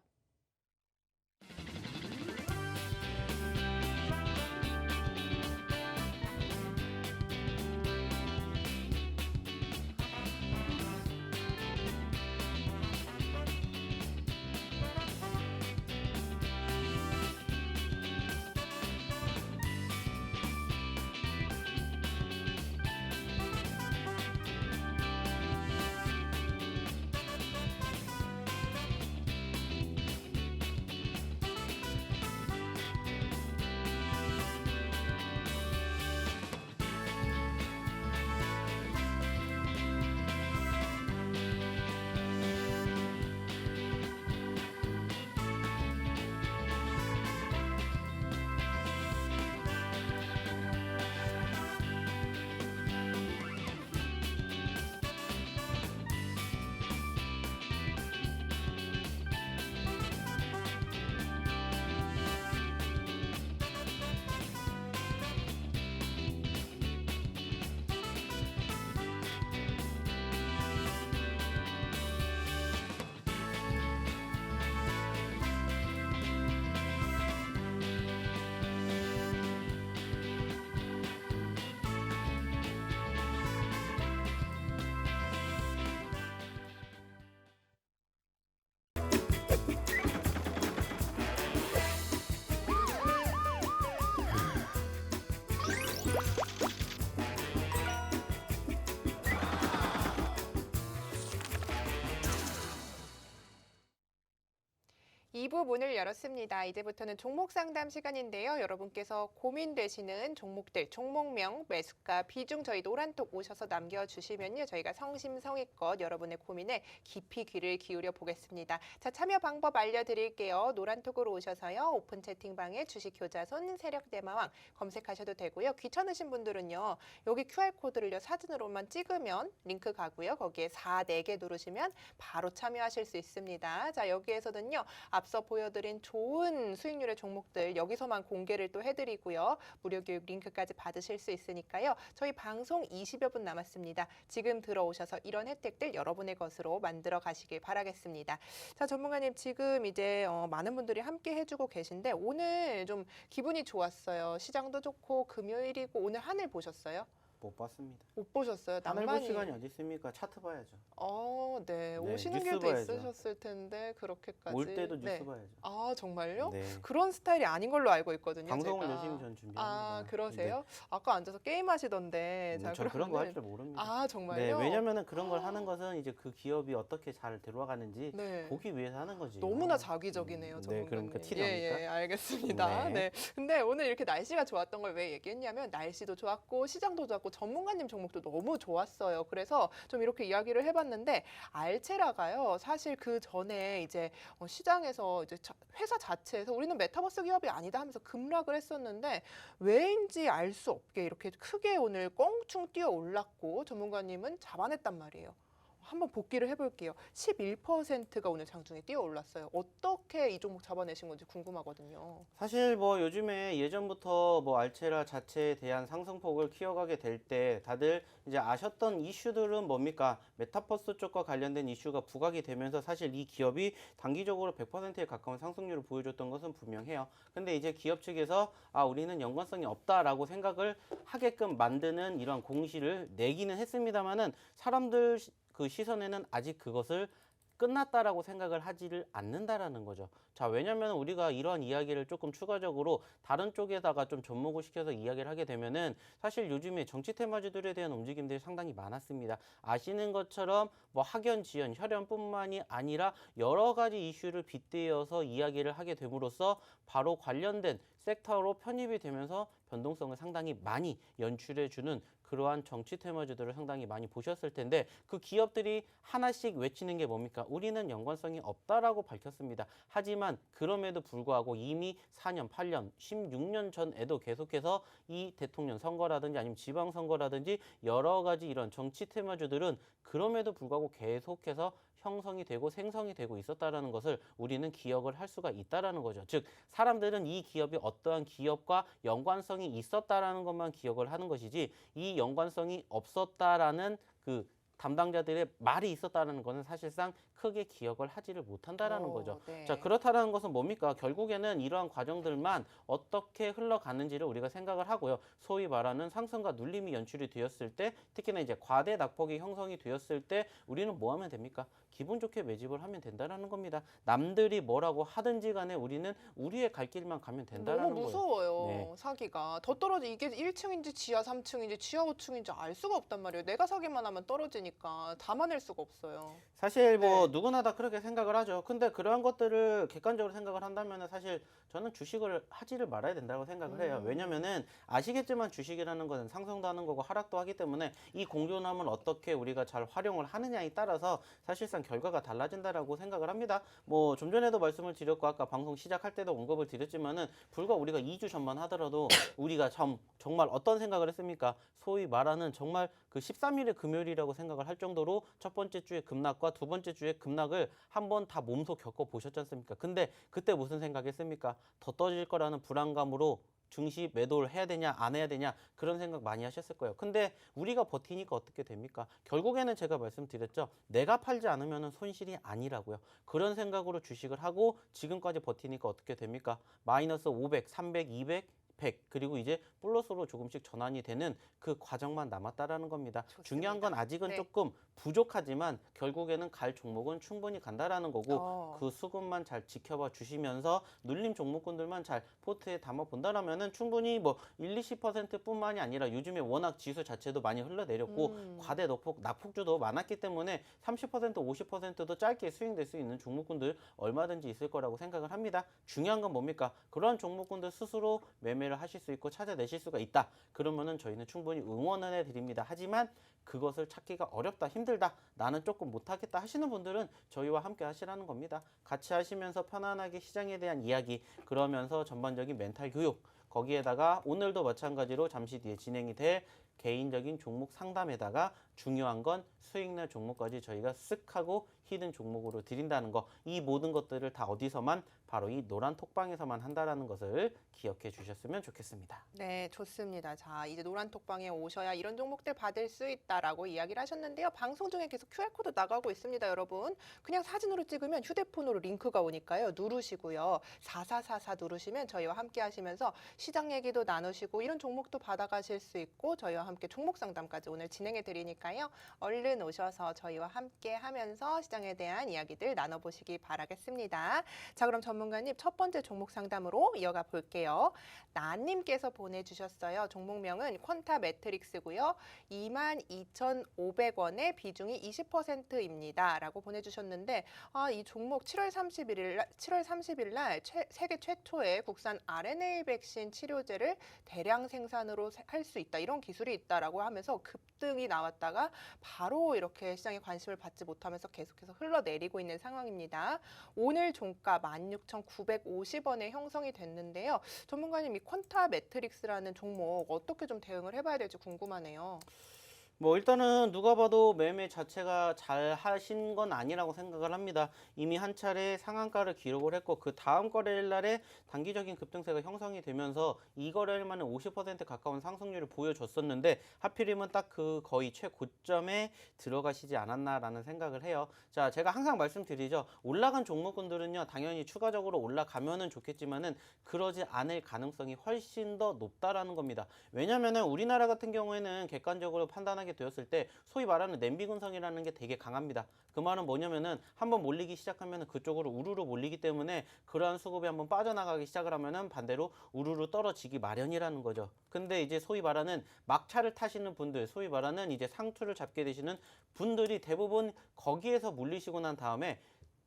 이 부 문을 열었습니다. 이제부터는 종목 상담 시간인데요. 여러분께서 고민되시는 종목들, 종목명, 매수가, 비중 저희 노란톡 오셔서 남겨주시면요. 저희가 성심성의껏 여러분의 고민에 깊이 귀를 기울여 보겠습니다. 자, 참여 방법 알려드릴게요. 노란톡으로 오셔서요. 오픈 채팅방에 주식효자손, 세력대마왕 검색하셔도 되고요. 귀찮으신 분들은요. 여기 QR코드를요. 사진으로만 찍으면 링크 가고요. 거기에 4, 4개 누르시면 바로 참여하실 수 있습니다. 자, 여기에서는요. 앞서 보여드린 좋은 수익률의 종목들 여기서만 공개를 또 해드리고요. 무료 교육 링크까지 받으실 수 있으니까요. 저희 방송 20여 분 남았습니다. 지금 들어오셔서 이런 혜택들 여러분의 것으로 만들어 가시길 바라겠습니다. 자, 전문가님 지금 이제 많은 분들이 함께 해주고 계신데 오늘 좀 기분이 좋았어요. 시장도 좋고 금요일이고 오늘 하늘 보셨어요? 못 봤습니다. 못 보셨어요? 하늘 볼 낭만이. 시간이 어디 있습니까? 차트 봐야죠. 네. 네, 오시는 뉴스 길도 봐야죠. 있으셨을 텐데 그렇게까지. 올 때도 뉴스 네. 봐야죠. 아, 정말요? 네. 그런 스타일이 아닌 걸로 알고 있거든요. 방송을 제가. 열심히 전 준비합니다. 아, 그러세요? 아까 앉아서 게임 하시던데. 네. 자, 저 그런 거 할 그러면은- 줄 모릅니다. 아, 네, 정말요? 왜냐면은 그런 걸 하는 것은 이제 그 기업이 어떻게 잘 들어가는지 네. 보기 위해서 하는 거지. 너무나 자기적이네요, 네, 전문가님. 그러니까 티 납니까? 예, 알겠습니다. 네. 네. 근데 오늘 이렇게 날씨가 좋았던 걸 왜 얘기했냐면 날씨도 좋았고 시장도 좋았고 전문가님 종목도 너무 좋았어요. 그래서 좀 이렇게 이야기를 해봤는데 알체라가요. 사실 그 전에 이제 시장에서 이제 회사 자체에서 우리는 메타버스 기업이 아니다 하면서 급락을 했었는데 왜인지 알 수 없게 이렇게 크게 오늘 껑충 뛰어 올랐고 전문가님은 잡아냈단 말이에요. 한번 복기를 해볼게요. 11%가 오늘 장중에 뛰어 올랐어요. 어떻게 이 종목 잡아내신 건지 궁금하거든요. 사실 뭐 요즘에 예전부터 뭐 알체라 자체에 대한 상승폭을 키워가게 될 때 다들 이제 아셨던 이슈들은 뭡니까? 메타버스 쪽과 관련된 이슈가 부각이 되면서 사실 이 기업이 단기적으로 100%에 가까운 상승률을 보여줬던 것은 분명해요. 근데 이제 기업 측에서 우리는 연관성이 없다라고 생각을 하게끔 만드는 이러한 공시를 내기는 했습니다만은 사람들 그 시선에는 아직 그것을 끝났다라고 생각을 하지를 않는다라는 거죠. 자, 왜냐면 우리가 이러한 이야기를 조금 추가적으로 다른 쪽에다가 좀 접목을 시켜서 이야기를 하게 되면은 사실 요즘에 정치 테마주들에 대한 움직임들이 상당히 많았습니다. 아시는 것처럼 뭐 학연, 지연, 혈연뿐만이 아니라 여러 가지 이슈를 빗대어서 이야기를 하게 됨으로써 바로 관련된 섹터로 편입이 되면서 변동성을 상당히 많이 연출해주는 그러한 정치 테마주들을 상당히 많이 보셨을 텐데 그 기업들이 하나씩 외치는 게 뭡니까? 우리는 연관성이 없다라고 밝혔습니다. 하지만 그럼에도 불구하고 이미 4년, 8년, 16년 전에도 계속해서 이 대통령 선거라든지 아니면 지방선거라든지 여러 가지 이런 정치 테마주들은 그럼에도 불구하고 계속해서 형성이 되고 생성이 되고 있었다라는 것을 우리는 기억을 할 수가 있다라는 거죠. 즉 사람들은 이 기업이 어떠한 기업과 연관성이 있었다라는 것만 기억을 하는 것이지 이 연관성이 없었다라는 그 담당자들의 말이 있었다는 것은 사실상 크게 기억을 하지를 못한다라는 거죠. 네. 자, 그렇다는 것은 뭡니까? 결국에는 이러한 과정들만 어떻게 흘러가는지를 우리가 생각을 하고요. 소위 말하는 상승과 눌림이 연출이 되었을 때, 특히나 이제 과대 낙폭이 형성이 되었을 때 우리는 뭐 하면 됩니까? 기분 좋게 매집을 하면 된다라는 겁니다. 남들이 뭐라고 하든지 간에 우리는 우리의 갈 길만 가면 된다라는 너무 거예요. 무서워요. 네. 사기가. 더 떨어져 이게 1층인지 지하 3층인지 지하 5층인지 알 수가 없단 말이에요. 내가 사기만 하면 떨어지니까 담아낼 수가 없어요. 사실 뭐 네. 누구나 다 그렇게 생각을 하죠. 근데 그러한 것들을 객관적으로 생각을 한다면 사실 저는 주식을 하지를 말아야 된다고 생각을 해요. 왜냐면은 아시겠지만 주식이라는 것은 상승도 하는 거고 하락도 하기 때문에 이 공존함을 어떻게 우리가 잘 활용을 하느냐에 따라서 사실상 결과가 달라진다라고 생각을 합니다. 뭐 좀 전에도 말씀을 드렸고 아까 방송 시작할 때도 언급을 드렸지만은 불과 우리가 2주 전만 하더라도 우리가 정말 어떤 생각을 했습니까? 소위 말하는 정말 그 13일의 금요일이라고 생각을 할 정도로 첫 번째 주에 급락과 두 번째 주에 급락을 한번 다 몸소 겪어 보셨지 않습니까? 근데 그때 무슨 생각했습니까? 더 떠질 거라는 불안감으로 증시 매도를 해야 되냐 안 해야 되냐 그런 생각 많이 하셨을 거예요. 근데 우리가 버티니까 어떻게 됩니까? 결국에는 제가 말씀드렸죠. 내가 팔지 않으면 손실이 아니라고요. 그런 생각으로 주식을 하고 지금까지 버티니까 어떻게 됩니까? 마이너스 500, 300, 200, 100 그리고 이제 플러스로 조금씩 전환이 되는 그 과정만 남았다라는 겁니다. 좋습니다. 중요한 건 아직은 네. 조금 부족하지만 결국에는 갈 종목은 충분히 간다라는 거고 그 수급만 잘 지켜봐 주시면서 눌림 종목군들만 잘 포트에 담아 본다라면은 충분히 뭐 1, 20%뿐만이 아니라 요즘에 워낙 지수 자체도 많이 흘러내렸고 과대 낙폭주도 많았기 때문에 30%, 50%도 짧게 스윙될 수 있는 종목군들 얼마든지 있을 거라고 생각을 합니다. 중요한 건 뭡니까? 그런 종목군들 스스로 매매를 하실 수 있고 찾아내실 수가 있다. 그러면은 저희는 충분히 응원을 해드립니다. 하지만 그것을 찾기가 어렵다, 힘들다, 나는 조금 못하겠다 하시는 분들은 저희와 함께 하시라는 겁니다. 같이 하시면서 편안하게 시장에 대한 이야기, 그러면서 전반적인 멘탈 교육, 거기에다가 오늘도 마찬가지로 잠시 뒤에 진행이 될 개인적인 종목 상담에다가 중요한 건 수익날 종목까지 저희가 쓱 하고 히든 종목으로 드린다는 거, 이 모든 것들을 다 어디서만, 바로 이 노란 톡방에서만 한다라는 것을 기억해 주셨으면 좋겠습니다. 네, 좋습니다. 자, 이제 노란 톡방에 오셔야 이런 종목들 받을 수 있다라고 이야기를 하셨는데요. 방송 중에 계속 QR코드 나가고 있습니다, 여러분. 그냥 사진으로 찍으면 휴대폰으로 링크가 오니까요. 누르시고요. 4444 누르시면 저희와 함께 하시면서 시장 얘기도 나누시고 이런 종목도 받아가실 수 있고 저희와 함께 종목 상담까지 오늘 진행해 드리니까요. 얼른 오셔서 저희와 함께 하면서 시장에 대한 이야기들 나눠보시기 바라겠습니다. 자, 그럼 전문가님 첫 번째 종목 상담으로 이어가 볼게요. 나님께서 보내주셨어요. 종목명은 퀀타 매트릭스고요. 22,500원의 비중이 20%입니다. 라고 보내주셨는데 이 종목 7월 30일 날 세계 최초의 국산 RNA 백신 치료제를 대량 생산으로 할 수 있다. 이런 기술이 있다라고 하면서 급등이 나왔다가 바로 이렇게 시장에 관심을 받지 못하면서 계속해서 흘러내리고 있는 상황입니다. 오늘 종가 16,950원에 형성이 됐는데요. 전문가님, 이 퀀타 매트릭스라는 종목 어떻게 좀 대응을 해봐야 될지 궁금하네요. 뭐 일단은 누가 봐도 매매 자체가 잘 하신 건 아니라고 생각을 합니다. 이미 한 차례 상한가를 기록을 했고 그 다음 거래일 날에 단기적인 급등세가 형성이 되면서 이 거래일 만에 50% 가까운 상승률을 보여줬었는데 하필이면 딱 그 거의 최고점에 들어가시지 않았나라는 생각을 해요. 자, 제가 항상 말씀드리죠. 올라간 종목군들은요, 당연히 추가적으로 올라가면은 좋겠지만은 그러지 않을 가능성이 훨씬 더 높다라는 겁니다. 왜냐면은 우리나라 같은 경우에는 객관적으로 판단하게 되었을 때 소위 말하는 냄비 군성이라는 게 되게 강합니다. 그 말은 뭐냐면은 한번 몰리기 시작하면은 그쪽으로 우르르 몰리기 때문에 그러한 수급이 한번 빠져나가기 시작을 하면은 반대로 우르르 떨어지기 마련이라는 거죠. 근데 이제 소위 말하는 막차를 타시는 분들, 소위 말하는 이제 상투를 잡게 되시는 분들이 대부분 거기에서 물리시고 난 다음에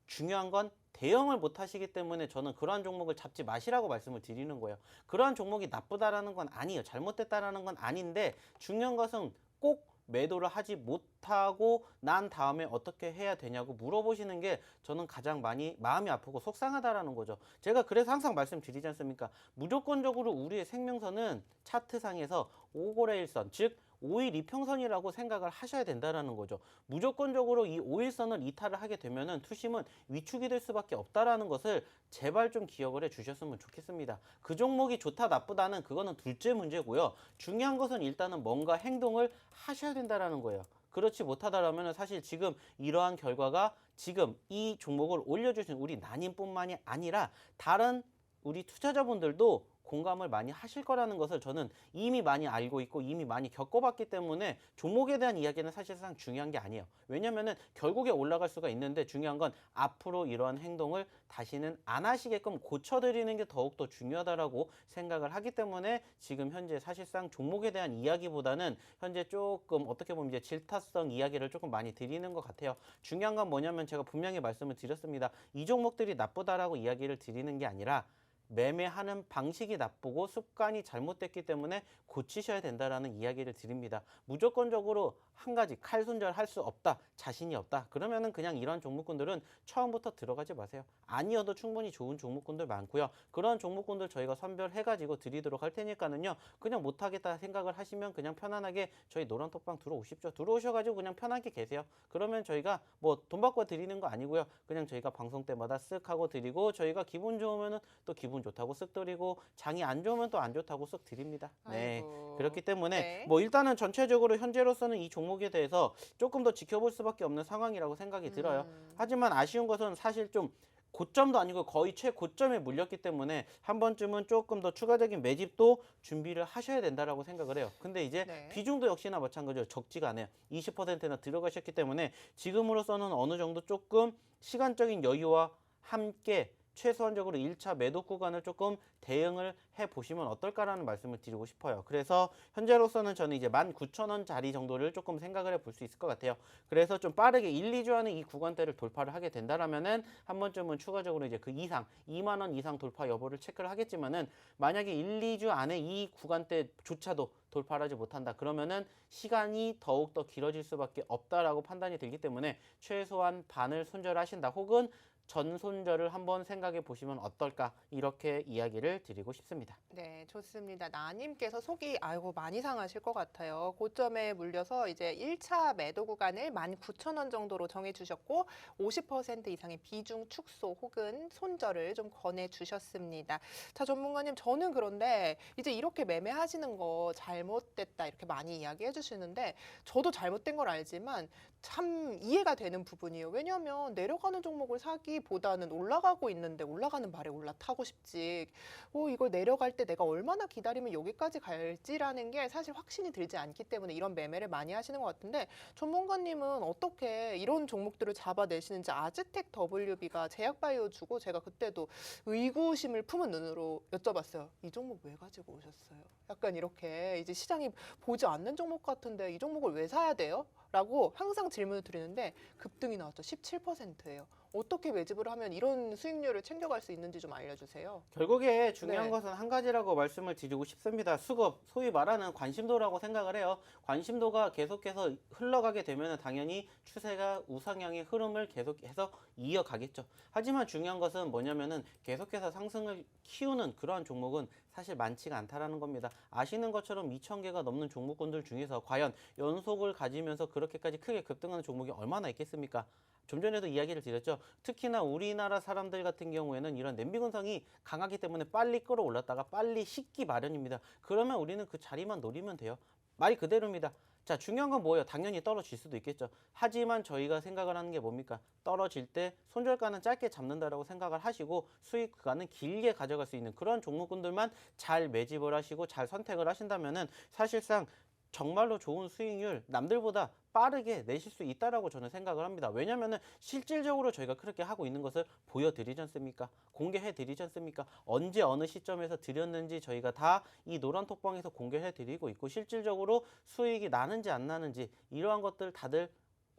중요한 건 대응을 못 하시기 때문에 저는 그러한 종목을 잡지 마시라고 말씀을 드리는 거예요. 그러한 종목이 나쁘다라는 건 아니에요. 잘못됐다라는 건 아닌데 중요한 것은 꼭 매도를 하지 못하고 난 다음에 어떻게 해야 되냐고 물어보시는 게 저는 가장 많이 마음이 아프고 속상하다라는 거죠. 제가 그래서 항상 말씀드리지 않습니까? 무조건적으로 우리의 생명선은 차트상에서 5거래일선, 즉 5일 이평선이라고 생각을 하셔야 된다라는 거죠. 무조건적으로 이 5일선을 이탈을 하게 되면은 투심은 위축이 될 수밖에 없다라는 것을 제발 좀 기억을 해 주셨으면 좋겠습니다. 그 종목이 좋다 나쁘다는 그거는 둘째 문제고요. 중요한 것은 일단은 뭔가 행동을 하셔야 된다라는 거예요. 그렇지 못하다라면 사실 지금 이러한 결과가 지금 이 종목을 올려주신 우리 난임뿐만이 아니라 다른 우리 투자자분들도 공감을 많이 하실 거라는 것을 저는 이미 많이 알고 있고 이미 많이 겪어봤기 때문에 종목에 대한 이야기는 사실상 중요한 게 아니에요. 왜냐면은 결국에 올라갈 수가 있는데 중요한 건 앞으로 이러한 행동을 다시는 안 하시게끔 고쳐드리는 게 더욱더 중요하다라고 생각을 하기 때문에 지금 현재 사실상 종목에 대한 이야기보다는 현재 조금 어떻게 보면 이제 질타성 이야기를 조금 많이 드리는 것 같아요. 중요한 건 뭐냐면 제가 분명히 말씀을 드렸습니다. 이 종목들이 나쁘다라고 이야기를 드리는 게 아니라 매매하는 방식이 나쁘고 습관이 잘못됐기 때문에 고치셔야 된다라는 이야기를 드립니다. 무조건적으로 한 가지 칼 손절할 수 없다, 자신이 없다. 그러면은 그냥 이런 종목군들은 처음부터 들어가지 마세요. 아니어도 충분히 좋은 종목군들 많고요. 그런 종목군들 저희가 선별해가지고 드리도록 할 테니까는요. 그냥 못하겠다 생각을 하시면 그냥 편안하게 저희 노란톡방 들어오십시오. 들어오셔가지고 그냥 편하게 계세요. 그러면 저희가 뭐 돈 받고 드리는 거 아니고요. 그냥 저희가 방송 때마다 쓱 하고 드리고 저희가 기분 좋으면은 또 기분 좋다고 쓱 드리고 장이 안 좋으면 또 안 좋다고 쓱 드립니다. 네. 아이고. 그렇기 때문에 네. 뭐 일단은 전체적으로 현재로서는 이 종목에 대해서 조금 더 지켜볼 수밖에 없는 상황이라고 생각이 들어요. 하지만 아쉬운 것은 사실 좀 고점도 아니고 거의 최고점에 물렸기 때문에 한 번쯤은 조금 더 추가적인 매집도 준비를 하셔야 된다라고 생각을 해요. 근데 이제 네. 비중도 역시나 마찬가지로 적지가 않아요. 20%나 들어가셨기 때문에 지금으로서는 어느 정도 조금 시간적인 여유와 함께 최소한적으로 1차 매도 구간을 조금 대응을 해보시면 어떨까라는 말씀을 드리고 싶어요. 그래서 현재로서는 저는 이제 19,000원짜리 정도를 조금 생각을 해볼 수 있을 것 같아요. 그래서 좀 빠르게 1, 2주 안에 이 구간대를 돌파를 하게 된다라면은 한 번쯤은 추가적으로 이제 그 이상 2만 원 이상 돌파 여부를 체크를 하겠지만은 만약에 1, 2주 안에 이 구간대조차도 돌파를 하지 못한다. 그러면은 시간이 더욱더 길어질 수밖에 없다라고 판단이 들기 때문에 최소한 반을 손절하신다. 혹은 전손절을 한번 생각해 보시면 어떨까 이렇게 이야기를 드리고 싶습니다. 네, 좋습니다. 나님께서 속이 아이고 많이 상하실 것 같아요. 고점에 물려서 이제 1차 매도 구간을 19,000원 정도로 정해 주셨고 50% 이상의 비중 축소 혹은 손절을 좀 권해 주셨습니다. 자, 전문가님, 저는 그런데 이제 이렇게 매매하시는 거 잘못됐다 이렇게 많이 이야기해 주시는데 저도 잘못된 걸 알지만 참 이해가 되는 부분이에요. 왜냐하면 내려가는 종목을 사기보다는 올라가고 있는데 올라가는 발에 올라타고 싶지. 이걸 내려갈 때 내가 얼마나 기다리면 여기까지 갈지라는 게 사실 확신이 들지 않기 때문에 이런 매매를 많이 하시는 것 같은데 전문가님은 어떻게 이런 종목들을 잡아내시는지. 아즈텍 WB가 제약바이오 주고 제가 그때도 의구심을 품은 눈으로 여쭤봤어요. 이 종목 왜 가지고 오셨어요? 약간 이렇게 이제 시장이 보지 않는 종목 같은데 이 종목을 왜 사야 돼요? 라고 항상 질문을 드리는데 급등이 나왔죠. 17%예요. 어떻게 매집을 하면 이런 수익률을 챙겨갈 수 있는지 좀 알려주세요. 결국에 중요한 네. 것은 한 가지라고 말씀을 드리고 싶습니다. 수급, 소위 말하는 관심도라고 생각을 해요. 관심도가 계속해서 흘러가게 되면 당연히 추세가 우상향의 흐름을 계속해서 이어가겠죠. 하지만 중요한 것은 뭐냐면은 계속해서 상승을 키우는 그러한 종목은 사실 많지가 않다라는 겁니다. 아시는 것처럼 2,000개가 넘는 종목군들 중에서 과연 연속을 가지면서 그렇게까지 크게 급등하는 종목이 얼마나 있겠습니까? 좀 전에도 이야기를 드렸죠. 특히나 우리나라 사람들 같은 경우에는 이런 냄비 근성이 강하기 때문에 빨리 끌어올랐다가 빨리 식기 마련입니다. 그러면 우리는 그 자리만 노리면 돼요. 말 그대로입니다. 자, 중요한 건 뭐예요? 당연히 떨어질 수도 있겠죠. 하지만 저희가 생각을 하는 게 뭡니까? 떨어질 때 손절가는 짧게 잡는다라고 생각을 하시고 수익 구간은 길게 가져갈 수 있는 그런 종목군들만 잘 매집을 하시고 잘 선택을 하신다면은 사실상 정말로 좋은 수익률 남들보다 빠르게 내실 수 있다라고 저는 생각을 합니다. 왜냐면은 실질적으로 저희가 그렇게 하고 있는 것을 보여드리지 않습니까? 공개해드리지 않습니까? 언제 어느 시점에서 드렸는지 저희가 다 이 노란톡방에서 공개해드리고 있고 실질적으로 수익이 나는지 안 나는지 이러한 것들 다들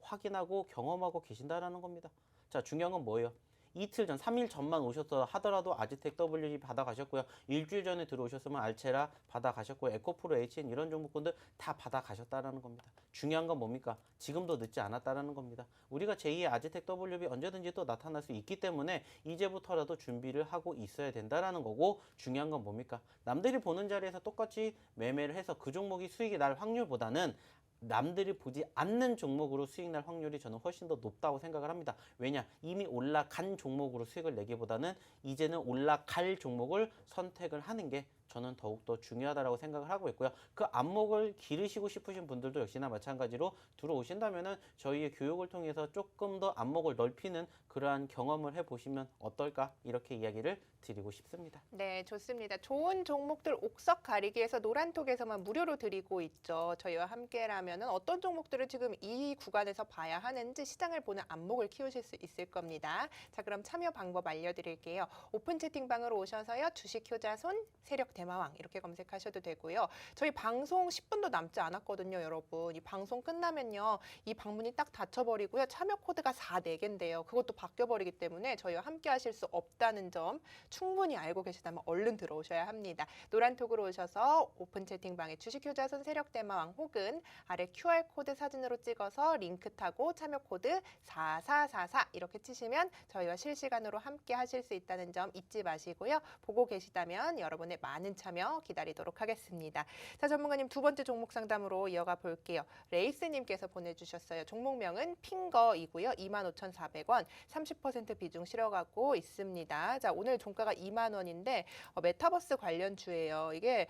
확인하고 경험하고 계신다라는 겁니다. 자, 중요한 건 뭐예요? 이틀 전, 3일 전만 오셨다 하더라도 아즈텍 WG 받아가셨고요. 일주일 전에 들어오셨으면 알체라 받아가셨고 에코프로 HN 이런 종목군들 다 받아가셨다라는 겁니다. 중요한 건 뭡니까? 지금도 늦지 않았다라는 겁니다. 우리가 제2의 아즈텍 WB 언제든지 또 나타날 수 있기 때문에 이제부터라도 준비를 하고 있어야 된다라는 거고 중요한 건 뭡니까? 남들이 보는 자리에서 똑같이 매매를 해서 그 종목이 수익이 날 확률보다는 남들이 보지 않는 종목으로 수익 날 확률이 저는 훨씬 더 높다고 생각을 합니다. 왜냐? 이미 올라간 종목으로 수익을 내기보다는 이제는 올라갈 종목을 선택을 하는 게 저는 더욱더 중요하다고 생각을 하고 있고요. 그 안목을 기르시고 싶으신 분들도 역시나 마찬가지로 들어오신다면은 저희의 교육을 통해서 조금 더 안목을 넓히는 그러한 경험을 해보시면 어떨까 이렇게 이야기를 드리고 싶습니다. 네, 좋습니다. 좋은 종목들 옥석 가리기에서 노란톡에서만 무료로 드리고 있죠. 저희와 함께라면 어떤 종목들을 지금 이 구간에서 봐야 하는지 시장을 보는 안목을 키우실 수 있을 겁니다. 자, 그럼 참여 방법 알려드릴게요. 오픈 채팅방으로 오셔서요. 주식 효자손, 세력 대마왕 이렇게 검색하셔도 되고요. 저희 방송 10분도 남지 않았거든요, 여러분. 이 방송 끝나면요. 이 방문이 딱 닫혀버리고요. 참여 코드가 4개인데요. 그것도 바뀌어버리기 때문에 저희와 함께 하실 수 없다는 점 충분히 알고 계시다면 얼른 들어오셔야 합니다. 노란톡으로 오셔서 오픈 채팅방에 주식효자손 세력대마왕 혹은 아래 QR코드 사진으로 찍어서 링크 타고 참여 코드 4444 이렇게 치시면 저희와 실시간으로 함께 하실 수 있다는 점 잊지 마시고요. 보고 계시다면 여러분의 많은 참여 기다리도록 하겠습니다. 자, 전문가님 두 번째 종목 상담으로 이어가 볼게요. 레이스님께서 보내주셨어요. 종목명은 핑거이고요. 25,400원 30% 비중 실어가고 있습니다. 자, 오늘 종가가 2만 원인데 메타버스 관련주예요. 이게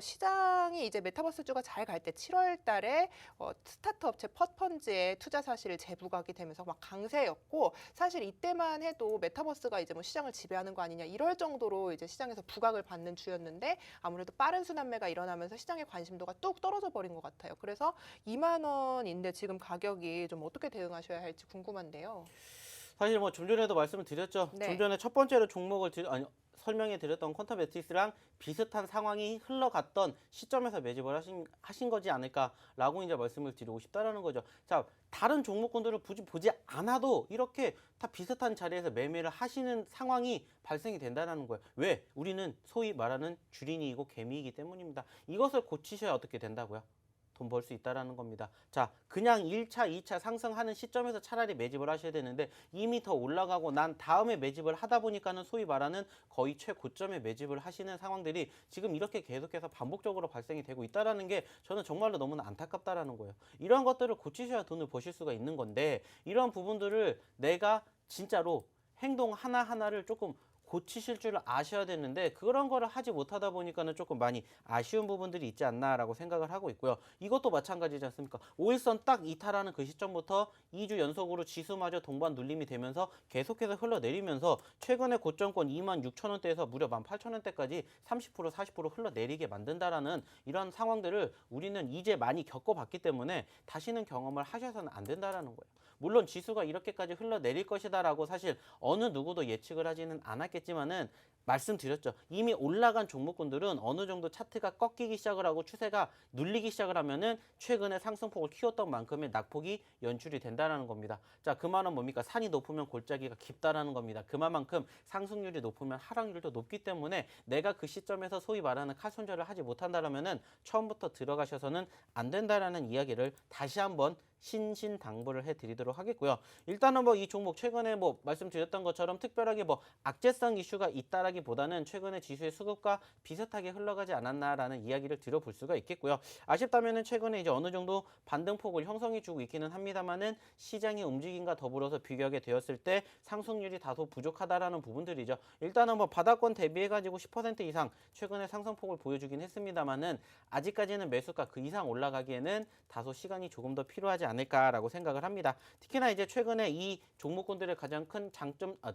시장이 이제 메타버스 주가 잘 갈 때 7월 달에 스타트 업체 펫펀즈에 투자 사실을 재부각이 되면서 막 강세였고 사실 이때만 해도 메타버스가 이제 뭐 시장을 지배하는 거 아니냐 이럴 정도로 이제 시장에서 부각을 받는 주였는데 아무래도 빠른 순환매가 일어나면서 시장의 관심도가 뚝 떨어져 버린 것 같아요. 그래서 2만 원인데 지금 가격이 좀 어떻게 대응하셔야 할지 궁금한데요. 사실 뭐 좀 전에도 말씀을 드렸죠. 네. 좀 전에 첫 번째로 종목을 설명해 드렸던 퀀텀 매트릭스랑 비슷한 상황이 흘러갔던 시점에서 매집을 하신 거지 않을까라고 이제 말씀을 드리고 싶다라는 거죠. 자, 다른 종목군들을 굳이 보지 않아도 이렇게 다 비슷한 자리에서 매매를 하시는 상황이 발생이 된다는 거예요. 왜? 우리는 소위 말하는 주린이이고 개미이기 때문입니다. 이것을 고치셔야 어떻게 된다고요? 돈 벌 수 있다라는 겁니다. 자, 그냥 1차, 2차 상승하는 시점에서 차라리 매집을 하셔야 되는데 이미 더 올라가고 난 다음에 매집을 하다 보니까는 소위 말하는 거의 최고점에 매집을 하시는 상황들이 지금 이렇게 계속해서 반복적으로 발생이 되고 있다라는 게 저는 정말로 너무나 안타깝다라는 거예요. 이런 것들을 고치셔야 돈을 버실 수가 있는 건데 이런 부분들을 내가 진짜로 행동 하나하나를 조금 고치실 줄 아셔야 되는데 그런 거를 하지 못하다 보니까는 조금 많이 아쉬운 부분들이 있지 않나라고 생각을 하고 있고요. 이것도 마찬가지지 않습니까? 5일선 딱 이탈하는 그 시점부터 2주 연속으로 지수마저 동반 눌림이 되면서 계속해서 흘러내리면서 최근에 고점권 26,000원대에서 무려 18,000원대까지 30% 40% 흘러내리게 만든다라는 이런 상황들을 우리는 이제 많이 겪어봤기 때문에 다시는 경험을 하셔서는 안 된다라는 거예요. 물론 지수가 이렇게까지 흘러내릴 것이다라고 사실 어느 누구도 예측을 하지는 않았겠지만은 말씀드렸죠. 이미 올라간 종목군들은 어느 정도 차트가 꺾이기 시작을 하고 추세가 눌리기 시작을 하면은 최근에 상승폭을 키웠던 만큼의 낙폭이 연출이 된다는 겁니다. 자, 그 말은 뭡니까? 산이 높으면 골짜기가 깊다라는 겁니다. 그만큼 상승률이 높으면 하락률도 높기 때문에 내가 그 시점에서 소위 말하는 칼손절을 하지 못한다라면은 처음부터 들어가셔서는 안 된다라는 이야기를 다시 한번 신신당부를 해드리도록 하겠고요. 일단은 뭐 이 종목 최근에 뭐 말씀드렸던 것처럼 특별하게 뭐 악재성 이슈가 있다라기보다는 최근에 지수의 수급과 비슷하게 흘러가지 않았나라는 이야기를 들어볼 수가 있겠고요. 아쉽다면은 최근에 이제 어느 정도 반등폭을 형성해주고 있기는 합니다만은 시장의 움직임과 더불어서 비교하게 되었을 때 상승률이 다소 부족하다라는 부분들이죠. 일단은 뭐 바닥권 대비해가지고 10% 이상 최근에 상승폭을 보여주긴 했습니다만은 아직까지는 매수가 그 이상 올라가기에는 다소 시간이 조금 더 필요하지 않을까라고 생각을 합니다. 특히나 이제 최근에 이 종목군들의 가장 큰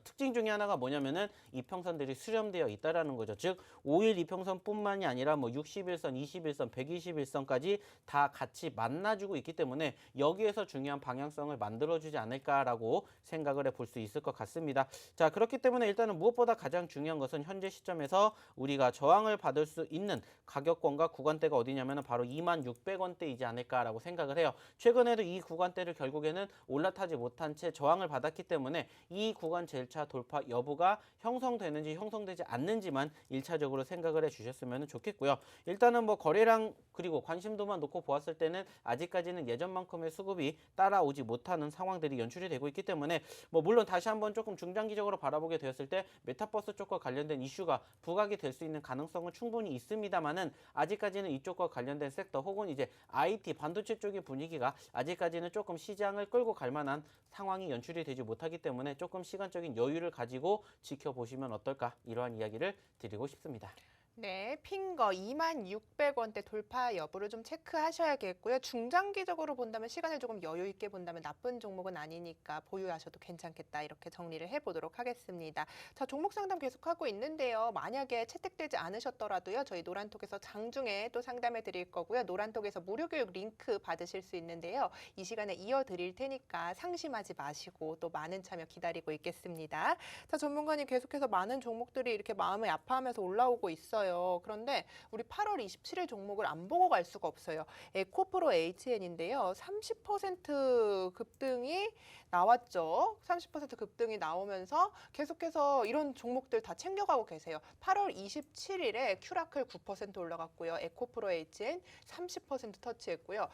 특징 중에 하나가 뭐냐면은 이평선들이 수렴되어 있다라는 거죠. 즉 5일 이평선뿐만이 아니라 뭐 60일선, 21선, 121선까지 다 같이 만나주고 있기 때문에 여기에서 중요한 방향성을 만들어주지 않을까라고 생각을 해볼 수 있을 것 같습니다. 자, 그렇기 때문에 일단은 무엇보다 가장 중요한 것은 현재 시점에서 우리가 저항을 받을 수 있는 가격권과 구간대가 어디냐면은 바로 26,600원대이지 않을까라고 생각을 해요. 최근에도 이 구간대를 결국에는 올라타지 못한 채 저항을 받았기 때문에 이 구간 젤차 돌파 여부가 형성되는지 형성되지 않는지만 1차적으로 생각을 해주셨으면 좋겠고요. 일단은 뭐 거래량 그리고 관심도만 놓고 보았을 때는 아직까지는 예전만큼의 수급이 따라오지 못하는 상황들이 연출이 되고 있기 때문에 뭐 물론 다시 한번 조금 중장기적으로 바라보게 되었을 때 메타버스 쪽과 관련된 이슈가 부각이 될 수 있는 가능성은 충분히 있습니다만은 아직까지는 이쪽과 관련된 섹터 혹은 이제 IT 반도체 쪽의 분위기가 아직까지는 조금 시장을 끌고 갈 만한 상황이 연출이 되지 못하기 때문에 조금 시간적인 여유를 가지고 지켜보시면 어떨까 이러한 이야기를 드리고 싶습니다. 네, 핑거 26,600원대 돌파 여부를 좀 체크하셔야겠고요. 중장기적으로 본다면 시간을 조금 여유 있게 본다면 나쁜 종목은 아니니까 보유하셔도 괜찮겠다. 이렇게 정리를 해보도록 하겠습니다. 자, 종목 상담 계속하고 있는데요. 만약에 채택되지 않으셨더라도요. 저희 노란톡에서 장중에 또 상담해 드릴 거고요. 노란톡에서 무료 교육 링크 받으실 수 있는데요. 이 시간에 이어드릴 테니까 상심하지 마시고 또 많은 참여 기다리고 있겠습니다. 자, 전문가님 계속해서 많은 종목들이 이렇게 마음을 아파하면서 올라오고 있어요. 그런데 우리 8월 27일 종목을 안 보고 갈 수가 없어요. 에코프로 HN인데요. 30% 급등이 나왔죠. 30% 급등이 나오면서 계속해서 이런 종목들 다 챙겨가고 계세요. 8월 27일에 큐라클 9% 올라갔고요. 에코프로 HN 30% 터치했고요.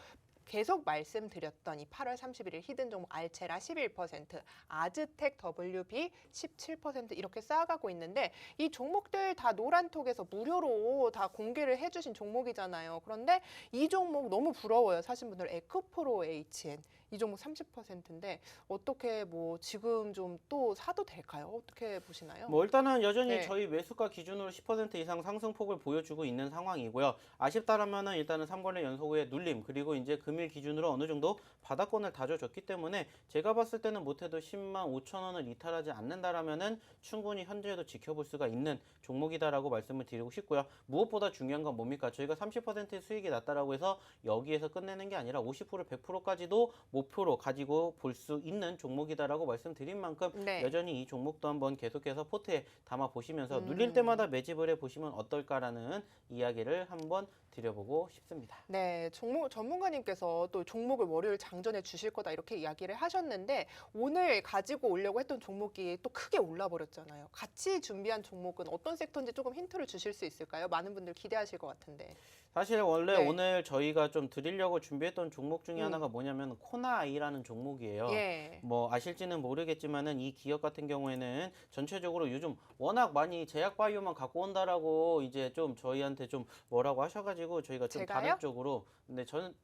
계속 말씀드렸던 이 8월 31일 히든 종목 알체라 11%, 아즈텍 WB 17% 이렇게 쌓아가고 있는데 이 종목들 다 노란톡에서 무료로 다 공개를 해주신 종목이잖아요. 그런데 이 종목 너무 부러워요. 사신 분들 에코프로 HN 이 종목 30%인데 어떻게 뭐 지금 좀 또 사도 될까요? 어떻게 보시나요? 뭐 일단은 여전히 네. 저희 매수가 기준으로 10% 이상 상승폭을 보여주고 있는 상황이고요. 아쉽다라면은 일단은 3거래 연속 후에 눌림 그리고 이제 금일 기준으로 어느 정도 바닥권을 다져줬기 때문에 제가 봤을 때는 못해도 105,000원을 이탈하지 않는다라면은 충분히 현재에도 지켜볼 수가 있는 종목이다라고 말씀을 드리고 싶고요. 무엇보다 중요한 건 뭡니까? 저희가 30%의 수익이 났다라고 해서 여기에서 끝내는 게 아니라 50% 100%까지도 목표로 가지고 볼 수 있는 종목이다라고 말씀드린 만큼 네. 여전히 이 종목도 한번 계속해서 포트에 담아 보시면서 눌릴 때마다 매집을 해 보시면 어떨까라는 이야기를 한번 드려보고 싶습니다. 네, 전문가님께서 또 종목을 월요일 장전해 주실 거다 이렇게 이야기를 하셨는데 오늘 가지고 오려고 했던 종목이 또 크게 올라버렸잖아요. 같이 준비한 종목은 어떤 섹터인지 조금 힌트를 주실 수 있을까요? 많은 분들 기대하실 것 같은데. 사실 원래 네. 오늘 저희가 좀 드리려고 준비했던 종목 중에 음. 하나가 뭐냐면 코나아이라는 종목이에요. 예. 뭐 아실지는 모르겠지만은 이 기업 같은 경우에는 전체적으로 요즘 워낙 많이 제약 바이오만 갖고 온다라고 이제 좀 저희한테 좀 뭐라고 하셔가지고 저희가 좀 제가요? 다른 쪽으로. 근데 저는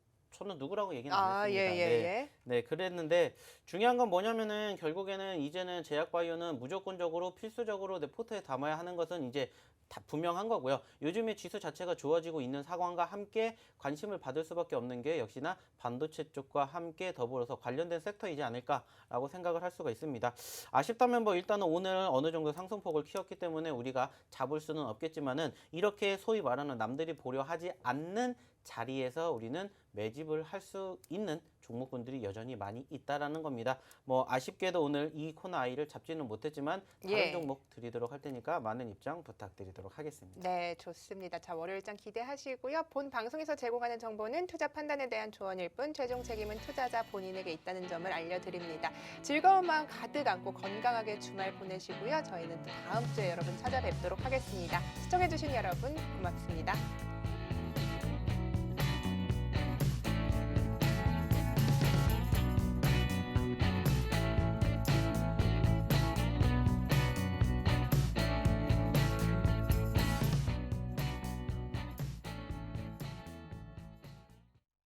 누구라고 얘기는 안 아, 예, 했습니다. 예, 네. 예. 네, 그랬는데 중요한 건 뭐냐면은 결국에는 이제는 제약 바이오는 무조건적으로 필수적으로 내 포트에 담아야 하는 것은 이제 다 분명한 거고요. 요즘에 지수 자체가 좋아지고 있는 상황과 함께 관심을 받을 수밖에 없는 게 역시나 반도체 쪽과 함께 더불어서 관련된 섹터이지 않을까라고 생각을 할 수가 있습니다. 아쉽다면 뭐 일단은 오늘 어느 정도 상승폭을 키웠기 때문에 우리가 잡을 수는 없겠지만은 이렇게 소위 말하는 남들이 보려 하지 않는 자리에서 우리는 매집을 할 수 있는 종목군들이 여전히 많이 있다라는 겁니다. 뭐 아쉽게도 오늘 이 코너 아이를 잡지는 못했지만 다른 예. 종목 드리도록 할 테니까 많은 입장 부탁드리도록 하겠습니다. 네, 좋습니다. 자, 월요일장 기대하시고요. 본 방송에서 제공하는 정보는 투자 판단에 대한 조언일 뿐 최종 책임은 투자자 본인에게 있다는 점을 알려드립니다. 즐거운 마음 가득 안고 건강하게 주말 보내시고요. 저희는 또 다음 주에 여러분 찾아뵙도록 하겠습니다. 시청해주신 여러분 고맙습니다.